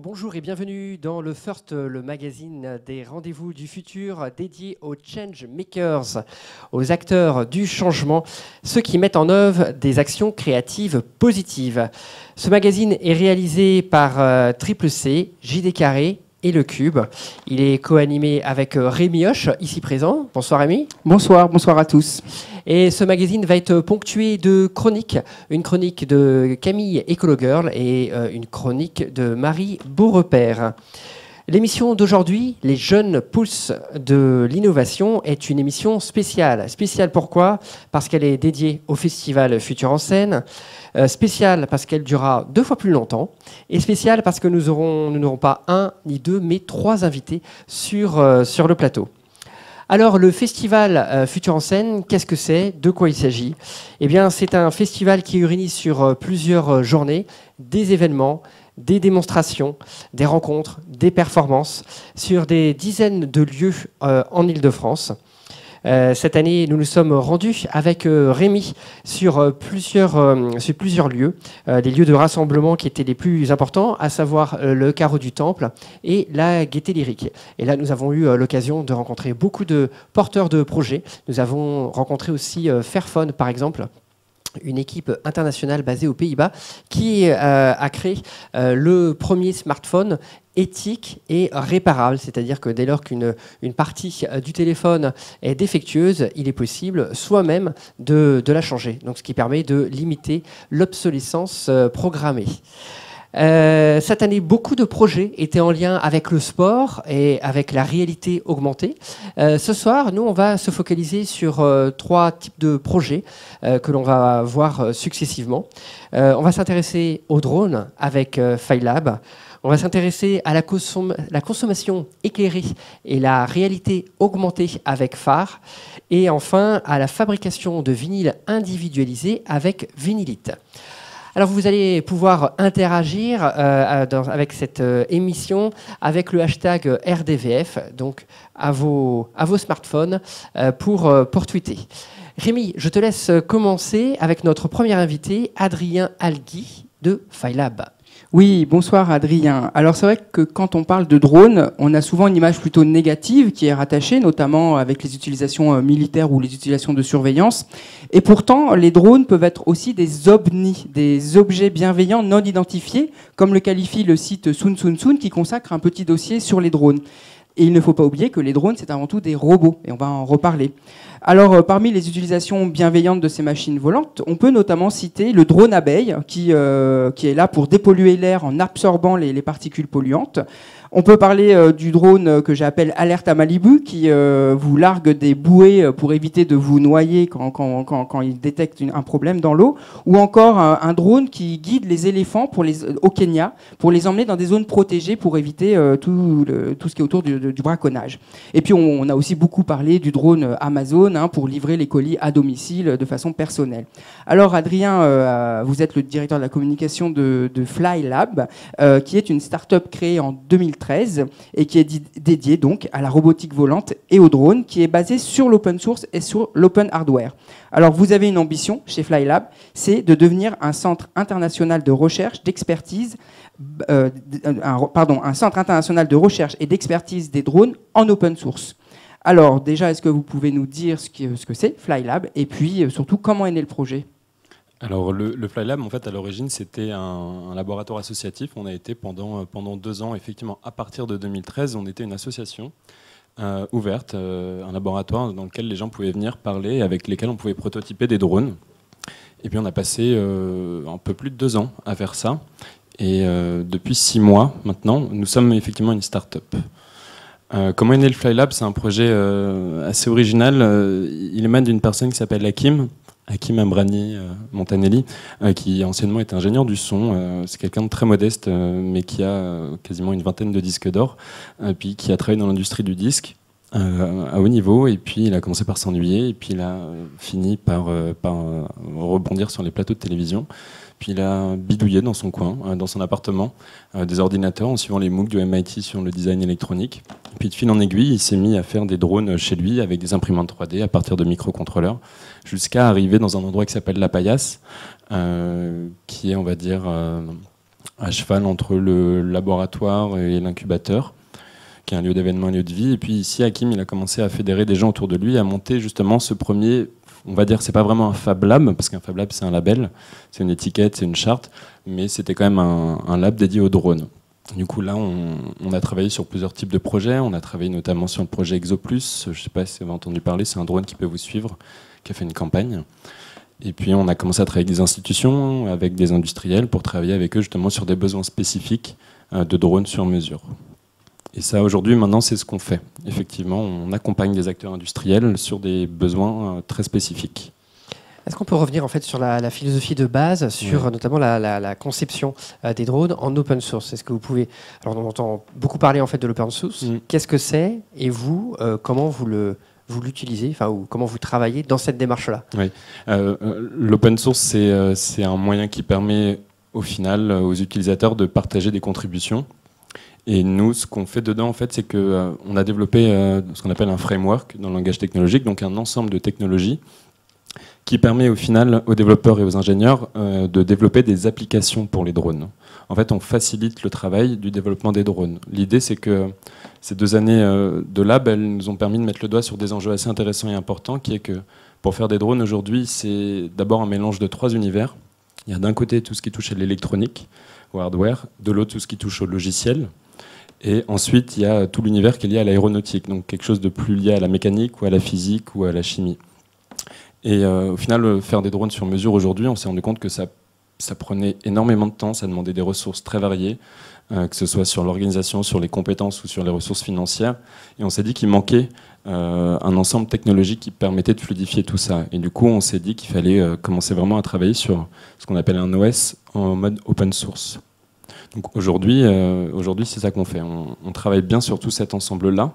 Bonjour et bienvenue dans le First, le magazine des rendez-vous du futur dédié aux change makers, aux acteurs du changement, ceux qui mettent en œuvre des actions créatives positives. Ce magazine est réalisé par Triple C, JD Carré et Le Cube. Il est co-animé avec Rémi Hoche, ici présent. Bonsoir Rémi. Bonsoir, bonsoir à tous. Et ce magazine va être ponctué de chroniques. Une chronique de Camille Ecologirl et une chronique de Marie Beaurepaire. L'émission d'aujourd'hui, Les jeunes pousses de l'innovation, est une émission spéciale. Spéciale pourquoi ? Parce qu'elle est dédiée au festival Futur en scène. Spéciale parce qu'elle durera 2 fois plus longtemps. Et spéciale parce que nous n'aurons pas 1 ni 2, mais 3 invités sur le plateau. Alors, le festival Futur en scène, qu'est-ce que c'est ? De quoi il s'agit ? Eh bien, c'est un festival qui réunit sur plusieurs journées des événements, des démonstrations, des rencontres, des performances sur des dizaines de lieux en Île-de-France. Cette année, nous nous sommes rendus avec Rémi sur plusieurs lieux, les lieux de rassemblement qui étaient les plus importants, à savoir le Carreau du Temple et la Gaîté Lyrique. Et là, nous avons eu l'occasion de rencontrer beaucoup de porteurs de projets. Nous avons rencontré aussi Fairphone, par exemple, une équipe internationale basée aux Pays-Bas qui a créé le premier smartphone éthique et réparable, c'est-à-dire que dès lors qu'une partie du téléphone est défectueuse, il est possible soi-même de la changer, donc ce qui permet de limiter l'obsolescence programmée. Cette année, beaucoup de projets étaient en lien avec le sport et avec la réalité augmentée. Ce soir, nous, on va se focaliser sur 3 types de projets que l'on va voir successivement. On va s'intéresser aux drones avec Phylab. On va s'intéresser à la consommation éclairée et la réalité augmentée avec Phare. Et enfin, à la fabrication de vinyles individualisés avec Vinylite. Alors vous allez pouvoir interagir avec cette émission avec le hashtag RDVF, donc à vos smartphones pour tweeter. Rémi, je te laisse commencer avec notre premier invité, Adrien Algui de Phylab. Oui, bonsoir Adrien. Alors c'est vrai que quand on parle de drones, on a souvent une image plutôt négative qui est rattachée, notamment avec les utilisations militaires ou les utilisations de surveillance. Et pourtant, les drones peuvent être aussi des ovnis, des objets bienveillants non identifiés, comme le qualifie le site Sun Sun Sun, qui consacre un petit dossier sur les drones. Et il ne faut pas oublier que les drones, c'est avant tout des robots, et on va en reparler. Alors, parmi les utilisations bienveillantes de ces machines volantes, on peut notamment citer le drone abeille, qui est là pour dépolluer l'air en absorbant les particules polluantes. On peut parler du drone que j'appelle Alerte à Malibu, qui vous largue des bouées pour éviter de vous noyer quand il détecte un problème dans l'eau. Ou encore un drone qui guide les éléphants au Kenya pour les emmener dans des zones protégées pour éviter tout ce qui est autour du braconnage. Et puis on a aussi beaucoup parlé du drone Amazon pour livrer les colis à domicile de façon personnelle. Alors Adrien, vous êtes le directeur de la communication de Phylab, qui est une start-up créée en 2013 et qui est dédiée donc à la robotique volante et aux drones, qui est basée sur l'open source et sur l'open hardware. Alors vous avez une ambition chez Phylab, c'est de devenir un centre international de recherche, d'expertise, un centre international de recherche et d'expertise des drones en open source. Alors déjà, est-ce que vous pouvez nous dire ce que c'est Phylab, et puis surtout comment est né le projet ? Alors le Phylab, en fait, à l'origine, c'était un laboratoire associatif. On a été pendant 2 ans, effectivement, à partir de 2013, on était une association ouverte, un laboratoire dans lequel les gens pouvaient venir parler, avec lesquels on pouvait prototyper des drones. Et puis on a passé un peu plus de 2 ans à faire ça. Et depuis 6 mois maintenant, nous sommes effectivement une start-up. Comment est né le Phylab ? C'est un projet assez original. Il émane d'une personne qui s'appelle Hakim Ambrani Montanelli, qui anciennement était ingénieur du son. C'est quelqu'un de très modeste, mais qui a quasiment une 20aine de disques d'or, puis qui a travaillé dans l'industrie du disque à haut niveau, et puis il a commencé par s'ennuyer, et puis il a fini par rebondir sur les plateaux de télévision. Puis il a bidouillé dans son coin, dans son appartement, des ordinateurs en suivant les MOOC du MIT sur le design électronique. Puis de fil en aiguille, il s'est mis à faire des drones chez lui avec des imprimantes 3D à partir de microcontrôleurs, jusqu'à arriver dans un endroit qui s'appelle La Paillasse, qui est, on va dire, à cheval entre le laboratoire et l'incubateur, qui est un lieu d'événement, un lieu de vie. Et puis ici, Hakim, il a commencé à fédérer des gens autour de lui, à monter justement ce premier, on va dire, c'est pas vraiment un Fab Lab, parce qu'un Fab Lab, c'est un label, c'est une étiquette, c'est une charte, mais c'était quand même un lab dédié aux drones. Du coup, là, on a travaillé sur plusieurs types de projets. On a travaillé notamment sur le projet ExoPlus. Je ne sais pas si vous avez entendu parler, c'est un drone qui peut vous suivre, qui a fait une campagne. Et puis, on a commencé à travailler avec des institutions, avec des industriels, pour travailler avec eux justement sur des besoins spécifiques de drones sur mesure. Et ça, aujourd'hui, maintenant, c'est ce qu'on fait. Effectivement, on accompagne des acteurs industriels sur des besoins très spécifiques. Est-ce qu'on peut revenir en fait sur la philosophie de base, sur notamment la conception des drones en open source? Est-ce que vous pouvez... Alors, on entend beaucoup parler en fait de l'open source. Qu'est-ce que c'est? Et vous, comment vous l'utilisez, enfin, ou comment vous travaillez dans cette démarche-là? Oui. L'open source, c'est un moyen qui permet au final aux utilisateurs de partager des contributions. Et nous, ce qu'on fait dedans, en fait, c'est qu'on a développé ce qu'on appelle un framework dans le langage technologique, donc un ensemble de technologies qui permet au final aux développeurs et aux ingénieurs de développer des applications pour les drones. En fait, on facilite le travail du développement des drones. L'idée, c'est que ces 2 années de lab, elles nous ont permis de mettre le doigt sur des enjeux assez intéressants et importants, qui est que pour faire des drones aujourd'hui, c'est d'abord un mélange de 3 univers. Il y a d'un côté tout ce qui touche à l'électronique, au hardware, de l'autre tout ce qui touche au logiciel, et ensuite il y a tout l'univers qui est lié à l'aéronautique, donc quelque chose de plus lié à la mécanique ou à la physique ou à la chimie. Et au final, faire des drones sur mesure aujourd'hui, on s'est rendu compte que ça prenait énormément de temps, ça demandait des ressources très variées, que ce soit sur l'organisation, sur les compétences ou sur les ressources financières. Et on s'est dit qu'il manquait un ensemble technologique qui permettait de fluidifier tout ça. Et du coup, on s'est dit qu'il fallait commencer vraiment à travailler sur ce qu'on appelle un OS en mode open source. Donc aujourd'hui, c'est ça qu'on fait. On travaille bien sur tout cet ensemble-là,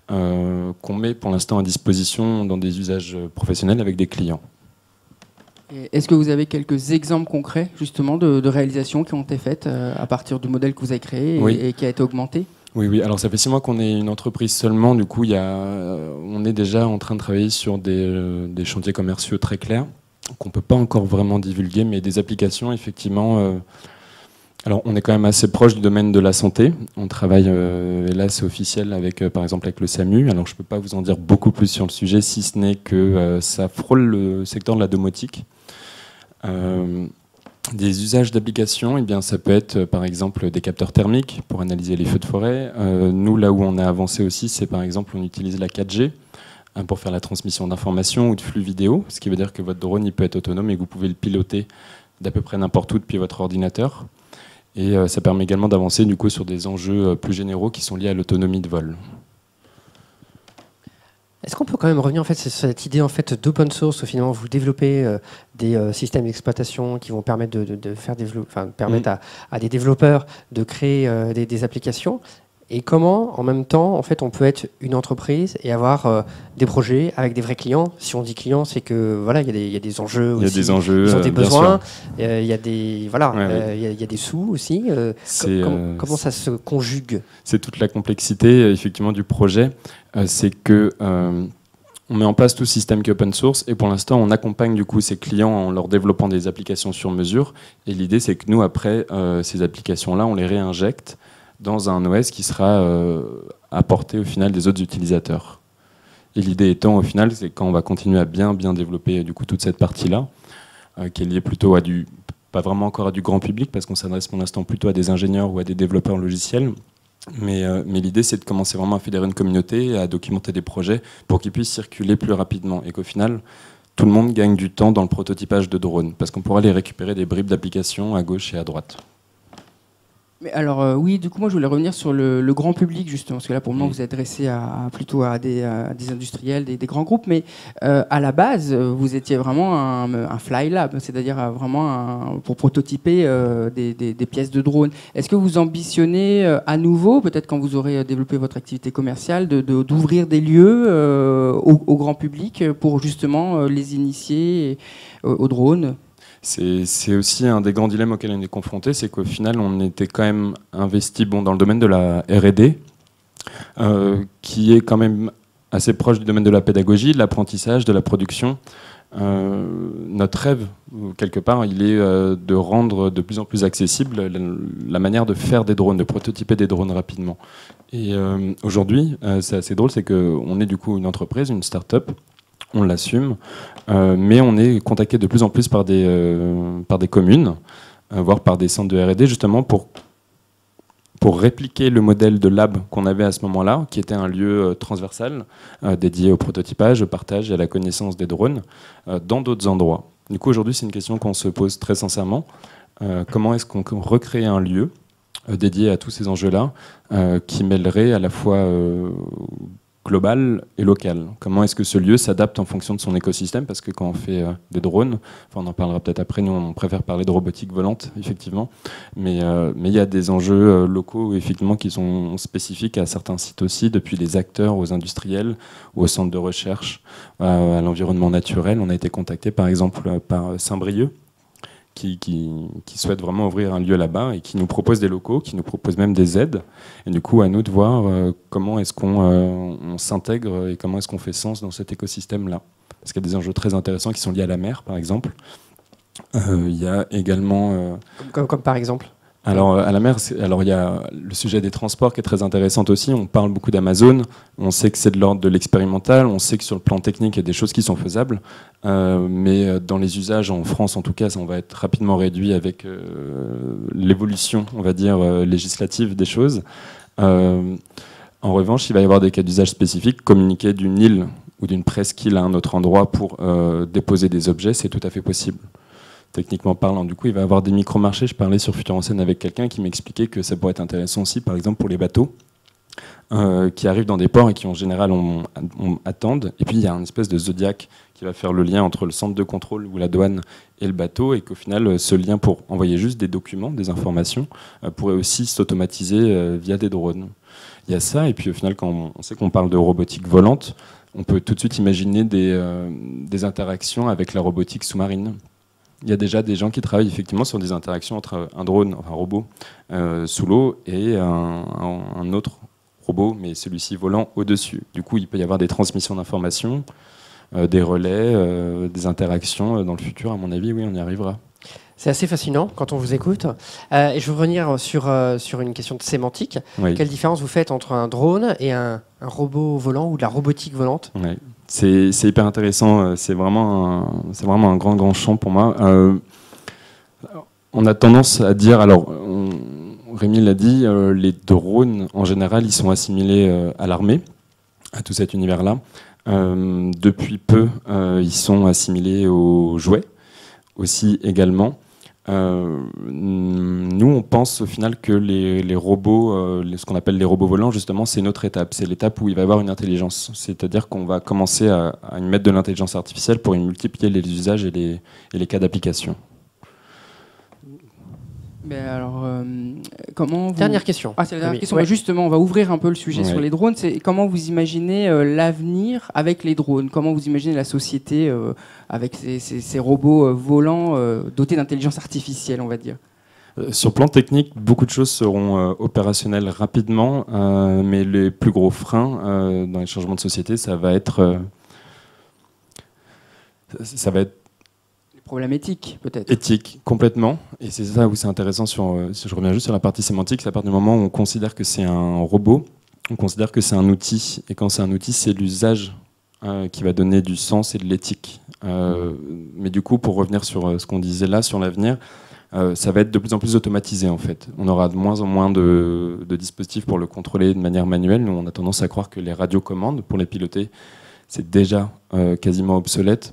qu'on met pour l'instant à disposition dans des usages professionnels avec des clients. Est-ce que vous avez quelques exemples concrets justement de réalisations qui ont été faites à partir du modèle que vous avez créé et qui a été augmenté? Oui. Alors ça fait 6 mois qu'on est une entreprise seulement. Du coup, on est déjà en train de travailler sur des chantiers commerciaux très clairs qu'on ne peut pas encore vraiment divulguer, mais des applications effectivement... Alors, on est quand même assez proche du domaine de la santé. On travaille, et là c'est officiel, par exemple avec le SAMU. Alors, je ne peux pas vous en dire beaucoup plus sur le sujet, si ce n'est que ça frôle le secteur de la domotique. Des usages d'applications, eh bien, ça peut être par exemple des capteurs thermiques pour analyser les feux de forêt. Nous, là où on a avancé aussi, c'est par exemple on utilise la 4G pour faire la transmission d'informations ou de flux vidéo, ce qui veut dire que votre drone il peut être autonome et que vous pouvez le piloter d'à peu près n'importe où depuis votre ordinateur. Et ça permet également d'avancer du coup sur des enjeux plus généraux qui sont liés à l'autonomie de vol. Est-ce qu'on peut quand même revenir en fait sur cette idée en fait d'open source où finalement vous développez des systèmes d'exploitation qui vont permettre permettre à des développeurs de créer des applications, et comment en même temps en fait on peut être une entreprise et avoir des projets avec des vrais clients? Si on dit clients, c'est que voilà, il y a des enjeux aussi. Il y a des enjeux, ils ont des besoins, il y a des sous aussi. Comment ça se conjugue? C'est toute la complexité effectivement du projet. C'est que on met en place tout système qui est open source et pour l'instant on accompagne du coup ces clients en leur développant des applications sur mesure. Et l'idée c'est que nous après ces applications-là on les réinjecte dans un OS qui sera apporté au final des autres utilisateurs. Et l'idée étant au final, c'est quand on va continuer à bien développer du coup toute cette partie-là, qui est liée plutôt à pas vraiment encore à du grand public, parce qu'on s'adresse pour l'instant plutôt à des ingénieurs ou à des développeurs logiciels. Mais l'idée, c'est de commencer vraiment à fédérer une communauté et à documenter des projets pour qu'ils puissent circuler plus rapidement et qu'au final, tout le monde gagne du temps dans le prototypage de drones, parce qu'on pourra aller récupérer des bribes d'applications à gauche et à droite. Mais alors oui, du coup moi je voulais revenir sur le grand public justement, parce que là pour le moment vous êtes adressé plutôt à des industriels, des grands groupes, mais à la base vous étiez vraiment un fly lab, c'est-à-dire vraiment pour prototyper des pièces de drone. Est-ce que vous ambitionnez à nouveau, peut-être quand vous aurez développé votre activité commerciale, d'ouvrir des lieux au grand public pour justement les initier au drone? C'est aussi un des grands dilemmes auxquels on est confronté, c'est qu'au final, on était quand même investi dans le domaine de la R&D, qui est quand même assez proche du domaine de la pédagogie, de l'apprentissage, de la production. Notre rêve, quelque part, il est de rendre de plus en plus accessible la manière de faire des drones, de prototyper des drones rapidement. Et aujourd'hui, c'est assez drôle, c'est qu'on est du coup une entreprise, une start-up, on l'assume, mais on est contacté de plus en plus par des communes, voire par des centres de R&D, justement pour répliquer le modèle de lab qu'on avait à ce moment-là, qui était un lieu transversal, dédié au prototypage, au partage et à la connaissance des drones, dans d'autres endroits. Du coup, aujourd'hui, c'est une question qu'on se pose très sincèrement. Comment est-ce qu'on recrée un lieu dédié à tous ces enjeux-là, qui mêlerait à la fois global et local? Comment est-ce que ce lieu s'adapte en fonction de son écosystème? Parce que quand on fait des drones, enfin on en parlera peut-être après, nous on préfère parler de robotique volante, effectivement, mais il y a des enjeux locaux effectivement qui sont spécifiques à certains sites aussi, depuis les acteurs aux industriels, aux centres de recherche, à l'environnement naturel. On a été contacté par exemple par Saint-Brieuc, qui souhaite vraiment ouvrir un lieu là-bas et qui nous propose des locaux, qui nous propose même des aides. Et du coup, à nous de voir comment est-ce qu'on s'intègre et comment est-ce qu'on fait sens dans cet écosystème-là. Parce qu'il y a des enjeux très intéressants qui sont liés à la mer, par exemple. Il y a également... Comme par exemple? Alors, à la mer, il y a le sujet des transports qui est très intéressant aussi. On parle beaucoup d'Amazon. On sait que c'est de l'ordre de l'expérimental. On sait que sur le plan technique, il y a des choses qui sont faisables. Mais dans les usages, en France en tout cas, ça, on va être rapidement réduit avec l'évolution, on va dire, législative des choses. En revanche, il va y avoir des cas d'usage spécifiques. Communiquer d'une île ou d'une presqu'île à un autre endroit pour déposer des objets, c'est tout à fait possible. Techniquement parlant, du coup, il va y avoir des micro-marchés. Je parlais sur Futur en Scène avec quelqu'un qui m'expliquait que ça pourrait être intéressant aussi, par exemple, pour les bateaux qui arrivent dans des ports et qui, en général, on attendent. Et puis, il y a une espèce de zodiaque qui va faire le lien entre le centre de contrôle ou la douane et le bateau, et qu'au final, ce lien pour envoyer juste des documents, des informations, pourrait aussi s'automatiser via des drones. Il y a ça, et puis au final, quand on sait qu'on parle de robotique volante, on peut tout de suite imaginer des interactions avec la robotique sous-marine. Il y a déjà des gens qui travaillent effectivement sur des interactions entre un drone, enfin un robot sous l'eau et un autre robot, mais celui-ci volant au-dessus. Du coup, il peut y avoir des transmissions d'informations, des relais, des interactions dans le futur. À mon avis, oui, on y arrivera. C'est assez fascinant quand on vous écoute. Et je veux revenir sur une question de sémantique. Oui. Quelle différence vous faites entre un drone et un robot volant ou de la robotique volante? Oui. C'est hyper intéressant. C'est vraiment un grand champ pour moi. On a tendance à dire, alors Rémi l'a dit, les drones en général, ils sont assimilés à l'armée, à tout cet univers-là. Depuis peu, ils sont assimilés aux jouets aussi également. Nous, on pense au final que les robots, ce qu'on appelle les robots volants, justement, c'est notre étape. C'est l'étape où il va y avoir une intelligence. C'est-à-dire qu'on va commencer à y mettre de l'intelligence artificielle pour y multiplier les usages et les cas d'application. Mais alors, comment vous... Dernière question. Ah, c'est la dernière question. Ouais. Justement, on va ouvrir un peu le sujet sur les drones. C'est comment vous imaginez l'avenir avec les drones? Comment vous imaginez la société avec ces robots volants dotés d'intelligence artificielle, on va dire? Sur le plan technique, beaucoup de choses seront opérationnelles rapidement, mais les plus gros freins dans les changements de société, ça va être problème éthique, peut-être. Éthique, complètement. Et c'est ça où c'est intéressant, si je reviens juste sur la partie sémantique, c'est à partir du moment où on considère que c'est un robot, on considère que c'est un outil. Et quand c'est un outil, c'est l'usage qui va donner du sens et de l'éthique. Mais du coup, pour revenir sur ce qu'on disait là, sur l'avenir, ça va être de plus en plus automatisé, en fait. On aura de moins en moins de dispositifs pour le contrôler de manière manuelle. Nous, on a tendance à croire que les radiocommandes, pour les piloter, c'est déjà quasiment obsolète.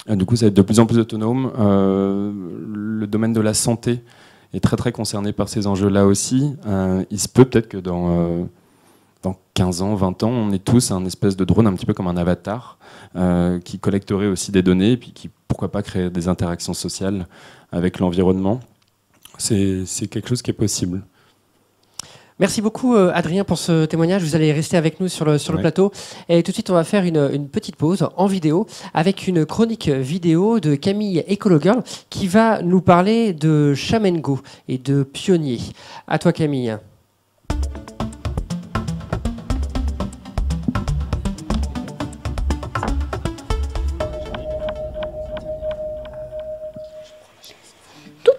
Du coup, ça va être de plus en plus autonome. Le domaine de la santé est très concerné par ces enjeux-là aussi. Il se peut peut-être que dans 15 ans, 20 ans, on est tous un espèce de drone, un petit peu comme un avatar, qui collecterait aussi des données, et puis qui, pourquoi pas, créer des interactions sociales avec l'environnement. C'est quelque chose qui est possible. Merci beaucoup Adrien pour ce témoignage. Vous allez rester avec nous sur le plateau. Et tout de suite, on va faire une petite pause en vidéo avec une chronique vidéo de Camille Ecologirl qui va nous parler de Chamengo et de pionniers. À toi Camille.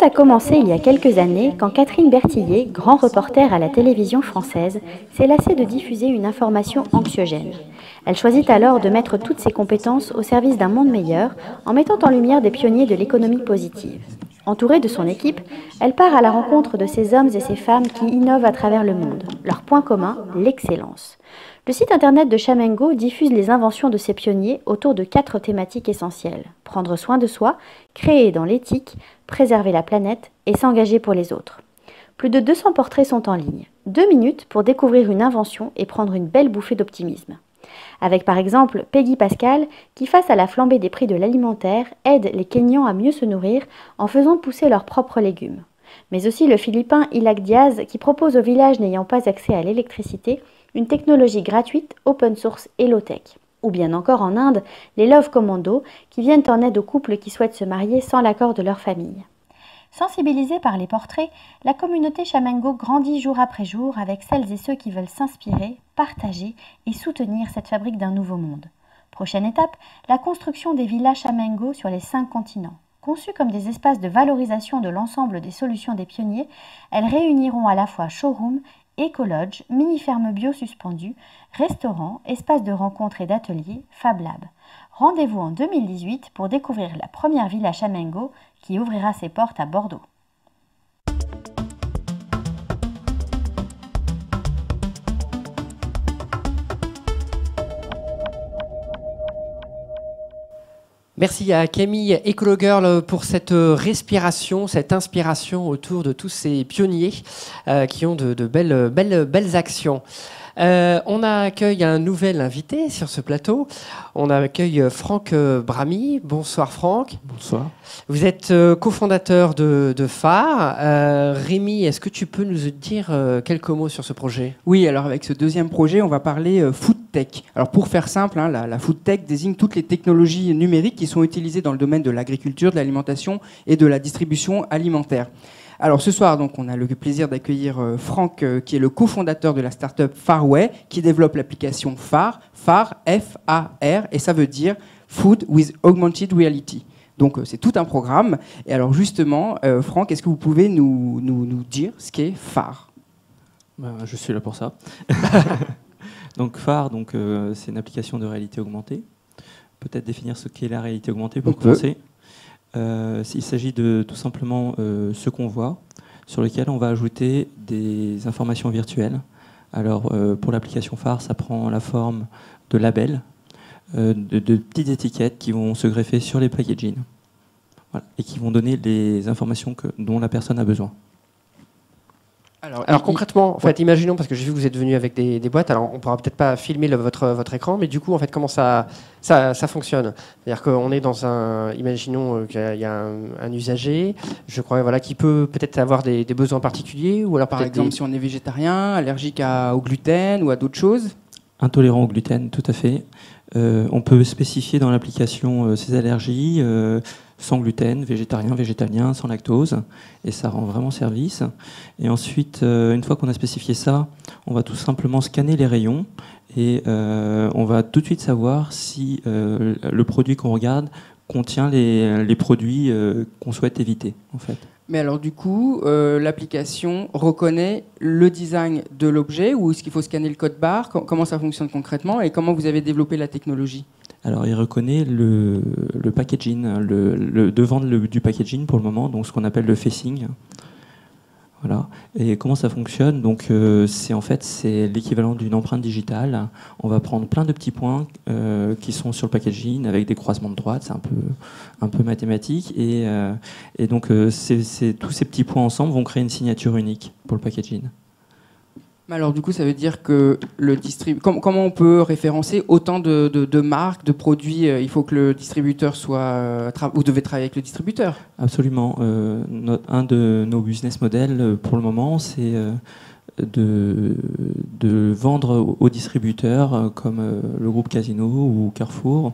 Tout a commencé il y a quelques années quand Catherine Berthillet, grand reporter à la télévision française, s'est lassée de diffuser une information anxiogène. Elle choisit alors de mettre toutes ses compétences au service d'un monde meilleur en mettant en lumière des pionniers de l'économie positive. Entourée de son équipe, elle part à la rencontre de ces hommes et ces femmes qui innovent à travers le monde. Leur point commun, l'excellence. Le site internet de Chamengo diffuse les inventions de ces pionniers autour de 4 thématiques essentielles. Prendre soin de soi, créer dans l'éthique, préserver la planète et s'engager pour les autres. Plus de 200 portraits sont en ligne. 2 minutes pour découvrir une invention et prendre une belle bouffée d'optimisme. Avec par exemple Peggy Pascal qui, face à la flambée des prix de l'alimentaire, aide les Kenyans à mieux se nourrir en faisant pousser leurs propres légumes. Mais aussi le Philippin Ilac Diaz qui propose aux villages n'ayant pas accès à l'électricité une technologie gratuite, open source et low-tech. Ou bien encore en Inde, les Love Commando qui viennent en aide aux couples qui souhaitent se marier sans l'accord de leur famille. Sensibilisée par les portraits, la communauté Chamengo grandit jour après jour avec celles et ceux qui veulent s'inspirer, partager et soutenir cette fabrique d'un nouveau monde. Prochaine étape, la construction des villas Chamengo sur les 5 continents. Conçues comme des espaces de valorisation de l'ensemble des solutions des pionniers, elles réuniront à la fois showroom, écolodge, mini-ferme bio suspendue, restaurants, espaces de rencontres et d'ateliers, Fab Lab. Rendez-vous en 2018 pour découvrir la première villa Chamengo qui ouvrira ses portes à Bordeaux. Merci à Camille Ecologirl pour cette respiration, cette inspiration autour de tous ces pionniers qui ont de belles actions. On accueille un nouvel invité sur ce plateau. On accueille Franck Bramy. Bonsoir Franck. Bonsoir. Vous êtes cofondateur de Phare. Rémi, est-ce que tu peux nous dire quelques mots sur ce projet ? Oui, alors avec ce deuxième projet, on va parler food tech. Alors pour faire simple, la food tech désigne toutes les technologies numériques qui sont utilisées dans le domaine de l'agriculture, de l'alimentation et de la distribution alimentaire. Alors ce soir, donc, on a le plaisir d'accueillir Franck, qui est le cofondateur de la start-up Farway, qui développe l'application Phare, F-A-R, et ça veut dire Food with Augmented Reality. Donc c'est tout un programme. Et alors justement, Franck, est-ce que vous pouvez nous dire ce qu'est Phare ? Je suis là pour ça. Donc Phare, c'est une application de réalité augmentée. Peut-être définir ce qu'est la réalité augmentée pour commencer. Il s'agit de tout simplement ce qu'on voit, sur lequel on va ajouter des informations virtuelles. Alors pour l'application Phare, ça prend la forme de labels, de petites étiquettes qui vont se greffer sur les packaging, voilà, et qui vont donner les informations dont la personne a besoin. Alors concrètement, en fait, imaginons, parce que j'ai vu que vous êtes venu avec des boîtes, alors on ne pourra peut-être pas filmer votre écran, mais du coup, en fait, comment ça fonctionne ? C'est-à-dire qu'on est dans imaginons qu'il y a un usager, je crois, voilà, qui peut peut-être avoir des besoins particuliers, ou alors par exemple si on est végétarien, allergique au gluten ou à d'autres choses ? Intolérant au gluten, tout à fait. On peut spécifier dans l'application ses allergies, sans gluten, végétarien, végétalien, sans lactose, et ça rend vraiment service. Et ensuite, une fois qu'on a spécifié ça, on va tout simplement scanner les rayons et on va tout de suite savoir si le produit qu'on regarde contient les produits qu'on souhaite éviter, en fait. Mais alors du coup, l'application reconnaît le design de l'objet ou est-ce qu'il faut scanner le code barre ? Comment ça fonctionne concrètement et comment vous avez développé la technologie ? Alors il reconnaît le packaging, le devant du packaging pour le moment, donc ce qu'on appelle le facing. Voilà. Et comment ça fonctionne ? Donc c'est l'équivalent d'une empreinte digitale. On va prendre plein de petits points qui sont sur le packaging avec des croisements de droite, c'est un peu mathématique. Et donc tous ces petits points ensemble vont créer une signature unique pour le packaging. Alors du coup, ça veut dire que comment on peut référencer autant de marques, de produits ? Il faut que le distributeur soit... Vous devez travailler avec le distributeur ? Absolument. Un de nos business models pour le moment, c'est de vendre aux distributeurs comme le groupe Casino ou Carrefour,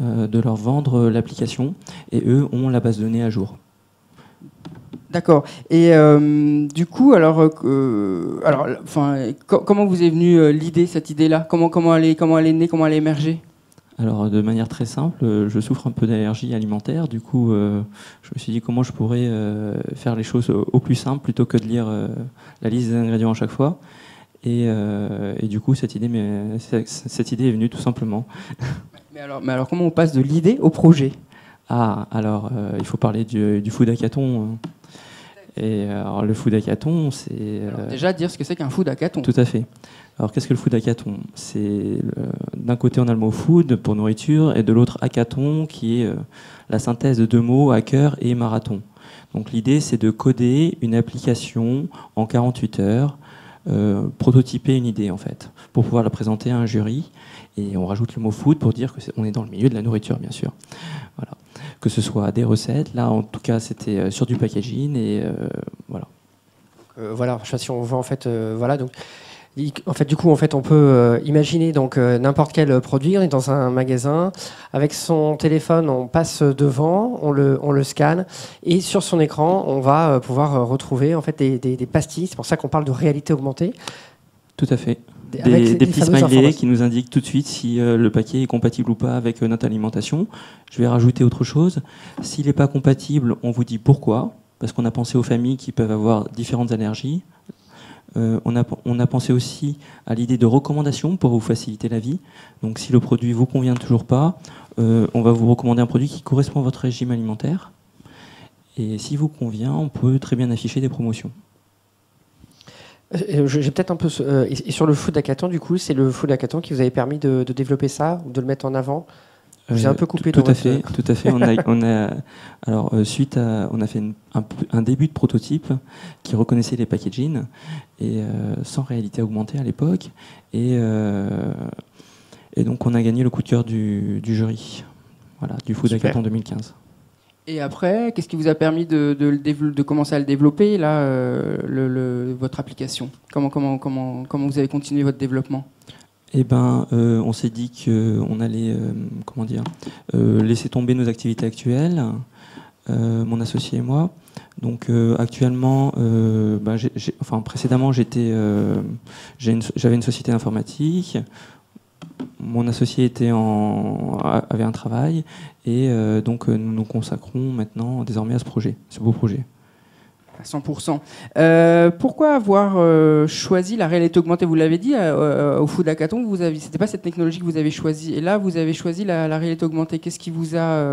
de leur vendre l'application et eux ont la base de données à jour. D'accord. Et du coup, comment vous est venue l'idée, cette idée-là ? Comment elle est née, comment elle est émergée ? Alors, de manière très simple, je souffre un peu d'allergie alimentaire. Du coup, je me suis dit comment je pourrais faire les choses au plus simple plutôt que de lire la liste des ingrédients à chaque fois. Et du coup, cette idée est venue tout simplement. Mais alors, comment on passe de l'idée au projet? Ah, alors, il faut parler du food hackathon. Et alors, le food hackathon, c'est... Déjà, dire ce que c'est qu'un food hackathon. Tout à fait. Alors, qu'est-ce que le food hackathon? D'un côté, on a le mot food pour nourriture, et de l'autre, hackathon, qui est la synthèse de deux mots, hacker et marathon. Donc, l'idée, c'est de coder une application en 48 heures, prototyper une idée, en fait, pour pouvoir la présenter à un jury. Et on rajoute le mot food pour dire qu'on est dans le milieu de la nourriture, bien sûr. Voilà. Que ce soit des recettes, là, en tout cas, c'était sur du packaging, et voilà. Voilà, je sais pas si on voit en fait, voilà, donc en fait, du coup, en fait, on peut imaginer donc n'importe quel produit. On est dans un magasin avec son téléphone, on passe devant, on le scanne et sur son écran, on va pouvoir retrouver en fait des pastilles. C'est pour ça qu'on parle de réalité augmentée. Tout à fait. Des petits smileys qui nous indiquent tout de suite si le paquet est compatible ou pas avec notre alimentation. Je vais rajouter autre chose. S'il n'est pas compatible, on vous dit pourquoi. Parce qu'on a pensé aux familles qui peuvent avoir différentes allergies. On a pensé aussi à l'idée de recommandation pour vous faciliter la vie. Donc si le produit ne vous convient toujours pas, on va vous recommander un produit qui correspond à votre régime alimentaire. Et s'il vous convient, on peut très bien afficher des promotions. J'ai peut-être un peu... et sur le food hackathon, du coup, c'est le food hackathon qui vous avait permis de développer ça, ou de le mettre en avant? J'ai un peu coupé. Tout à fait. Suite on a fait un début de prototype qui reconnaissait les packaging et sans réalité augmentée à l'époque. Et donc on a gagné le coup de cœur du jury, voilà, du Food Hackathon 2015. Et après, qu'est-ce qui vous a permis de commencer à le développer, là, votre application? Comment vous avez continué votre développement? Eh ben, on s'est dit qu'on allait, laisser tomber nos activités actuelles, mon associé et moi. Donc, actuellement, précédemment, j'avais une société informatique. Mon associé avait un travail, et donc nous nous consacrons maintenant désormais à ce beau projet. À 100%. Pourquoi avoir choisi la réalité augmentée? Vous l'avez dit, au Food Hackathon, c'était pas cette technologie que vous avez choisie. Et là, vous avez choisi la réalité augmentée. Qu'est-ce qui vous a...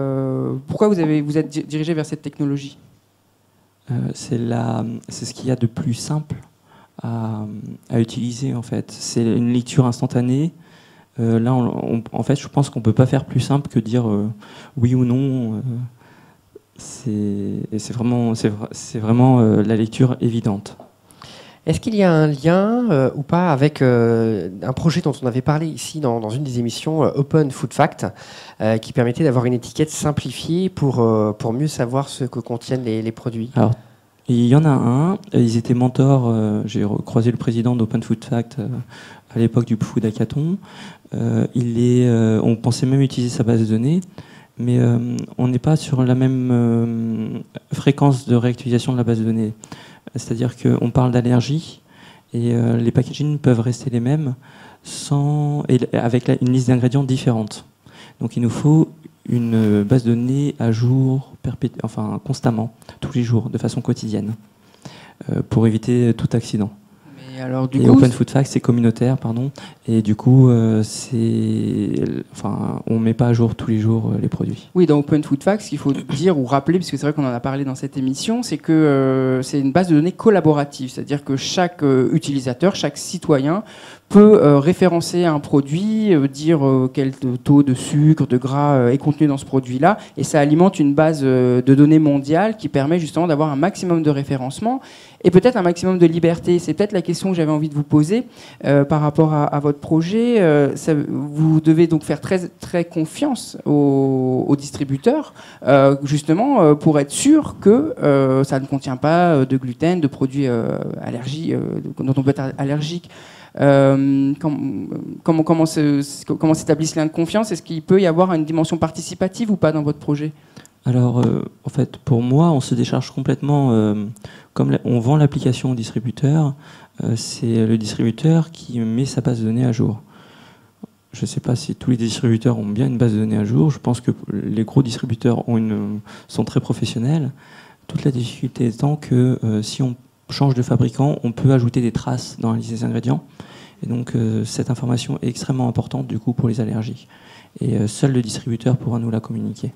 pourquoi vous êtes dirigé vers cette technologie? C'est ce qu'il y a de plus simple à utiliser, en fait. C'est une lecture instantanée. Là, en fait, je pense qu'on peut pas faire plus simple que dire oui ou non. C'est vraiment la lecture évidente. Est-ce qu'il y a un lien ou pas avec un projet dont on avait parlé ici dans une des émissions, Open Food Fact, qui permettait d'avoir une étiquette simplifiée pour mieux savoir ce que contiennent les produits? Alors, il y en a un. Ils étaient mentors. J'ai croisé le président d'Open Food Fact à l'époque du Food Hackathon. On pensait même utiliser sa base de données. Mais on n'est pas sur la même fréquence de réactualisation de la base de données. C'est-à-dire qu'on parle d'allergie et les packaging peuvent rester les mêmes avec une liste d'ingrédients différente. Donc il nous faut une base de données à jour, constamment, tous les jours, de façon quotidienne, pour éviter tout accident. Alors, Open Food Fact, c'est communautaire, pardon, et du coup, on ne met pas à jour tous les jours les produits. Oui, dans Open Food Fact, ce qu'il faut dire ou rappeler, puisque c'est vrai qu'on en a parlé dans cette émission, c'est que c'est une base de données collaborative, c'est-à-dire que chaque utilisateur, chaque citoyen peut référencer un produit, dire quel taux de sucre, de gras est contenu dans ce produit-là, et ça alimente une base de données mondiale qui permet justement d'avoir un maximum de référencement et peut-être un maximum de liberté. C'est peut-être la question que j'avais envie de vous poser par rapport à votre projet. Vous devez donc faire très, très confiance aux distributeurs, justement pour être sûr que ça ne contient pas de gluten, de produits dont on peut être allergique. Comment s'établit ce lien de confiance? Est-ce qu'il peut y avoir une dimension participative ou pas dans votre projet? Alors, en fait, pour moi, on se décharge complètement. Comme on vend l'application au distributeur, c'est le distributeur qui met sa base de données à jour. je ne sais pas si tous les distributeurs ont bien une base de données à jour. Je pense que les gros distributeurs sont très professionnels. Toute la difficulté étant que si on change de fabricant, on peut ajouter des traces dans la liste des ingrédients. Et donc cette information est extrêmement importante du coup pour les allergies. Et seul le distributeur pourra nous la communiquer.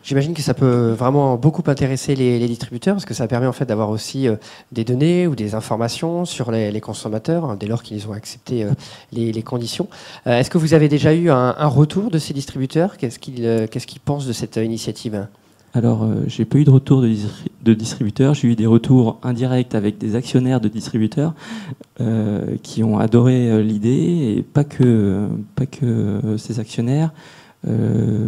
J'imagine que ça peut vraiment beaucoup intéresser les distributeurs, parce que ça permet en fait d'avoir aussi des données ou des informations sur les consommateurs, hein, dès lors qu'ils ont accepté les conditions. Est-ce que vous avez déjà eu un retour de ces distributeurs? Qu'est-ce qu'ils pensent de cette initiative? Alors, j'ai pas eu de retour de distributeurs. J'ai eu des retours indirects avec des actionnaires de distributeurs qui ont adoré l'idée, et pas que ces actionnaires.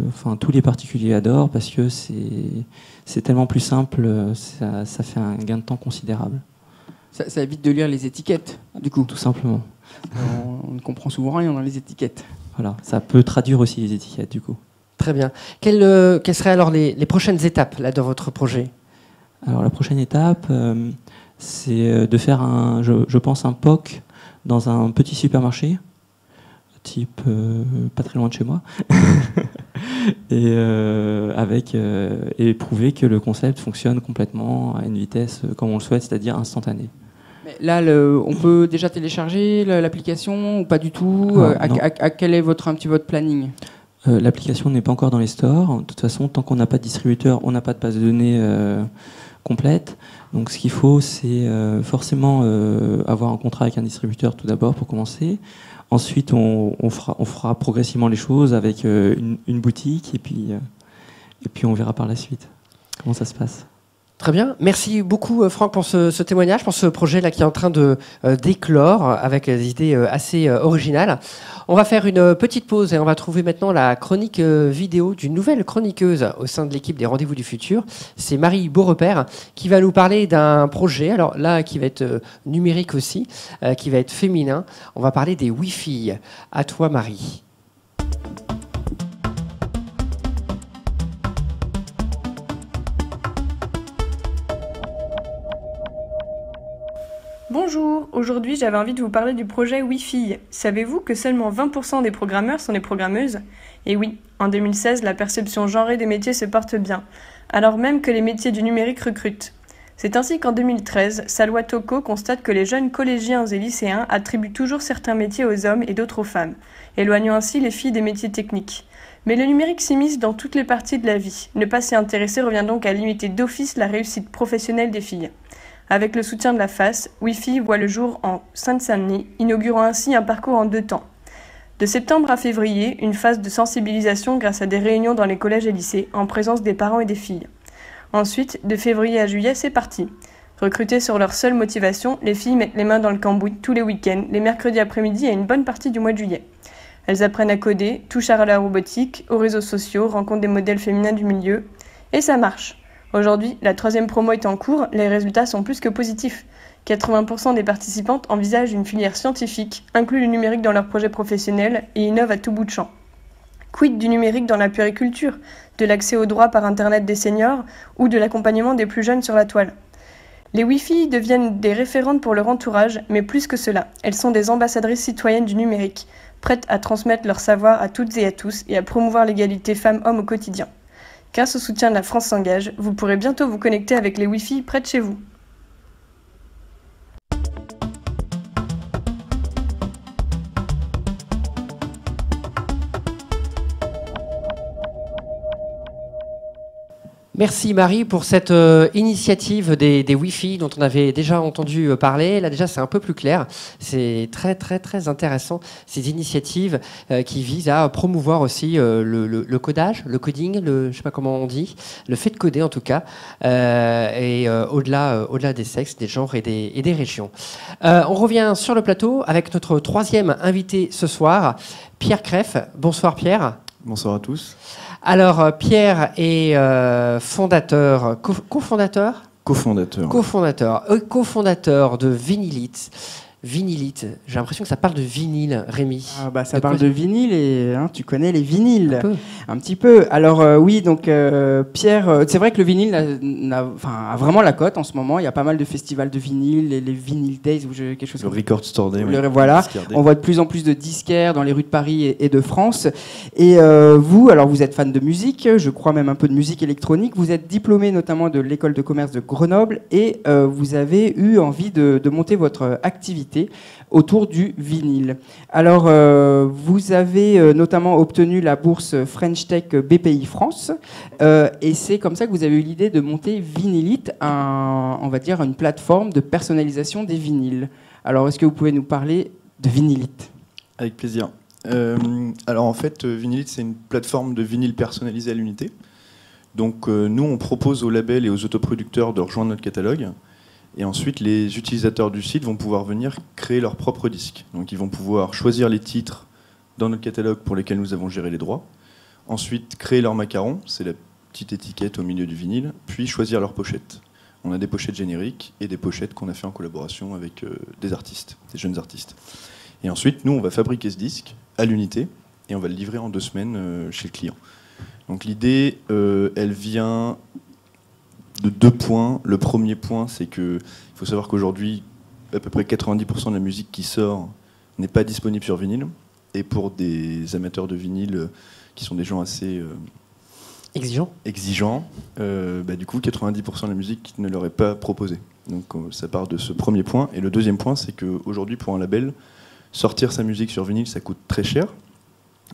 Enfin, tous les particuliers adorent parce que c'est tellement plus simple, ça fait un gain de temps considérable. Ça évite de lire les étiquettes, du coup. Tout simplement. On ne comprend souvent rien dans les étiquettes. Voilà, ça peut traduire aussi les étiquettes, du coup. Très bien. Quelles seraient alors les prochaines étapes là, dans votre projet? Alors, la prochaine étape, c'est de faire, je pense, un POC dans un petit supermarché, type pas très loin de chez moi, et prouver que le concept fonctionne complètement à une vitesse comme on le souhaite, c'est-à-dire instantanée. Mais là, on peut déjà télécharger l'application ou pas du tout? Quel est votre planning? L'application n'est pas encore dans les stores. De toute façon, tant qu'on n'a pas de distributeur, on n'a pas de base de données complète. Donc ce qu'il faut, c'est forcément avoir un contrat avec un distributeur tout d'abord pour commencer. Ensuite, on fera progressivement les choses avec une boutique et puis on verra par la suite comment ça se passe. Très bien. Merci beaucoup, Franck, pour ce témoignage, pour ce projet-là qui est en train de d'éclore avec des idées assez originales. On va faire une petite pause et on va trouver maintenant la chronique vidéo d'une nouvelle chroniqueuse au sein de l'équipe des Rendez-vous du Futur. C'est Marie Beaurepaire qui va nous parler d'un projet, alors là, qui va être numérique aussi, qui va être féminin. On va parler des Wi-Fi. À toi, Marie. Bonjour, aujourd'hui j'avais envie de vous parler du projet Wi-Fi. Savez-vous que seulement 20% des programmeurs sont des programmeuses? Et oui, en 2016, la perception genrée des métiers se porte bien, alors même que les métiers du numérique recrutent. C'est ainsi qu'en 2013, Salwa Toko constate que les jeunes collégiens et lycéens attribuent toujours certains métiers aux hommes et d'autres aux femmes, éloignant ainsi les filles des métiers techniques. Mais le numérique s'immisce dans toutes les parties de la vie. Ne pas s'y intéresser revient donc à limiter d'office la réussite professionnelle des filles. Avec le soutien de la FAS, Wi-Fi voit le jour en Seine-Saint-Denis, inaugurant ainsi un parcours en 2 temps. De septembre à février, une phase de sensibilisation grâce à des réunions dans les collèges et lycées, en présence des parents et des filles. Ensuite, de février à juillet, c'est parti. Recrutées sur leur seule motivation, les filles mettent les mains dans le cambouis tous les week-ends, les mercredis après-midi et une bonne partie du mois de juillet. Elles apprennent à coder, touchent à la robotique, aux réseaux sociaux, rencontrent des modèles féminins du milieu, et ça marche. Aujourd'hui, la 3e promo est en cours, les résultats sont plus que positifs. 80% des participantes envisagent une filière scientifique, incluent le numérique dans leur projet professionnel et innovent à tout bout de champ. Quid du numérique dans la puériculture, de l'accès aux droits par Internet des seniors ou de l'accompagnement des plus jeunes sur la toile? Les Wi-Fi deviennent des référentes pour leur entourage, mais plus que cela, elles sont des ambassadrices citoyennes du numérique, prêtes à transmettre leur savoir à toutes et à tous et à promouvoir l'égalité femmes-hommes au quotidien. Grâce au soutien de la France s'engage, vous pourrez bientôt vous connecter avec les Wi-Fi près de chez vous. Merci Marie pour cette initiative des Wi-Fi dont on avait déjà entendu parler. Là déjà c'est un peu plus clair. C'est très très très intéressant ces initiatives qui visent à promouvoir aussi le codage, le coding, je sais pas comment on dit, le fait de coder en tout cas, et au-delà des sexes, des genres et des régions. On revient sur le plateau avec notre 3e invité ce soir, Pierre Kreff. Bonsoir Pierre. Bonsoir à tous. Alors, Pierre est fondateur, cofondateur de Vinylite. Vinylite, j'ai l'impression que ça parle de vinyle, Rémi. Ça parle de vinyle et tu connais les vinyles. Un petit peu. Alors oui, donc Pierre, c'est vrai que le vinyle a vraiment la cote en ce moment. Il y a pas mal de festivals de vinyle, les Vinyl Days ou quelque chose Le comme Record Store Day. Oui. Voilà. On voit de plus en plus de disquaires dans les rues de Paris et de France. Et vous, alors vous êtes fan de musique, je crois même un peu de musique électronique. Vous êtes diplômé notamment de l'école de commerce de Grenoble et vous avez eu envie de monter votre activité autour du vinyle. Alors, vous avez notamment obtenu la bourse French Tech BPI France, et c'est comme ça que vous avez eu l'idée de monter Vinylite, on va dire une plateforme de personnalisation des vinyles. Alors, est-ce que vous pouvez nous parler de Vinylite ? Avec plaisir. Alors en fait, Vinylite, c'est une plateforme de vinyle personnalisé à l'unité. Donc nous, on propose aux labels et aux autoproducteurs de rejoindre notre catalogue. Et ensuite, les utilisateurs du site vont pouvoir venir créer leur propre disque. Donc ils vont pouvoir choisir les titres dans notre catalogue pour lesquels nous avons géré les droits. Ensuite, créer leur macaron, c'est la petite étiquette au milieu du vinyle, puis choisir leur pochette. On a des pochettes génériques et des pochettes qu'on a fait en collaboration avec des artistes, des jeunes artistes. Et ensuite, nous, on va fabriquer ce disque à l'unité et on va le livrer en 2 semaines chez le client. Donc l'idée, elle vient de 2 points. Le premier point, c'est qu'il faut savoir qu'aujourd'hui, à peu près 90% de la musique qui sort n'est pas disponible sur vinyle. Et pour des amateurs de vinyle qui sont des gens assez exigeants, du coup, 90% de la musique ne leur est pas proposée. Donc ça part de ce premier point. Et le deuxième point, c'est qu'aujourd'hui, pour un label, sortir sa musique sur vinyle, ça coûte très cher.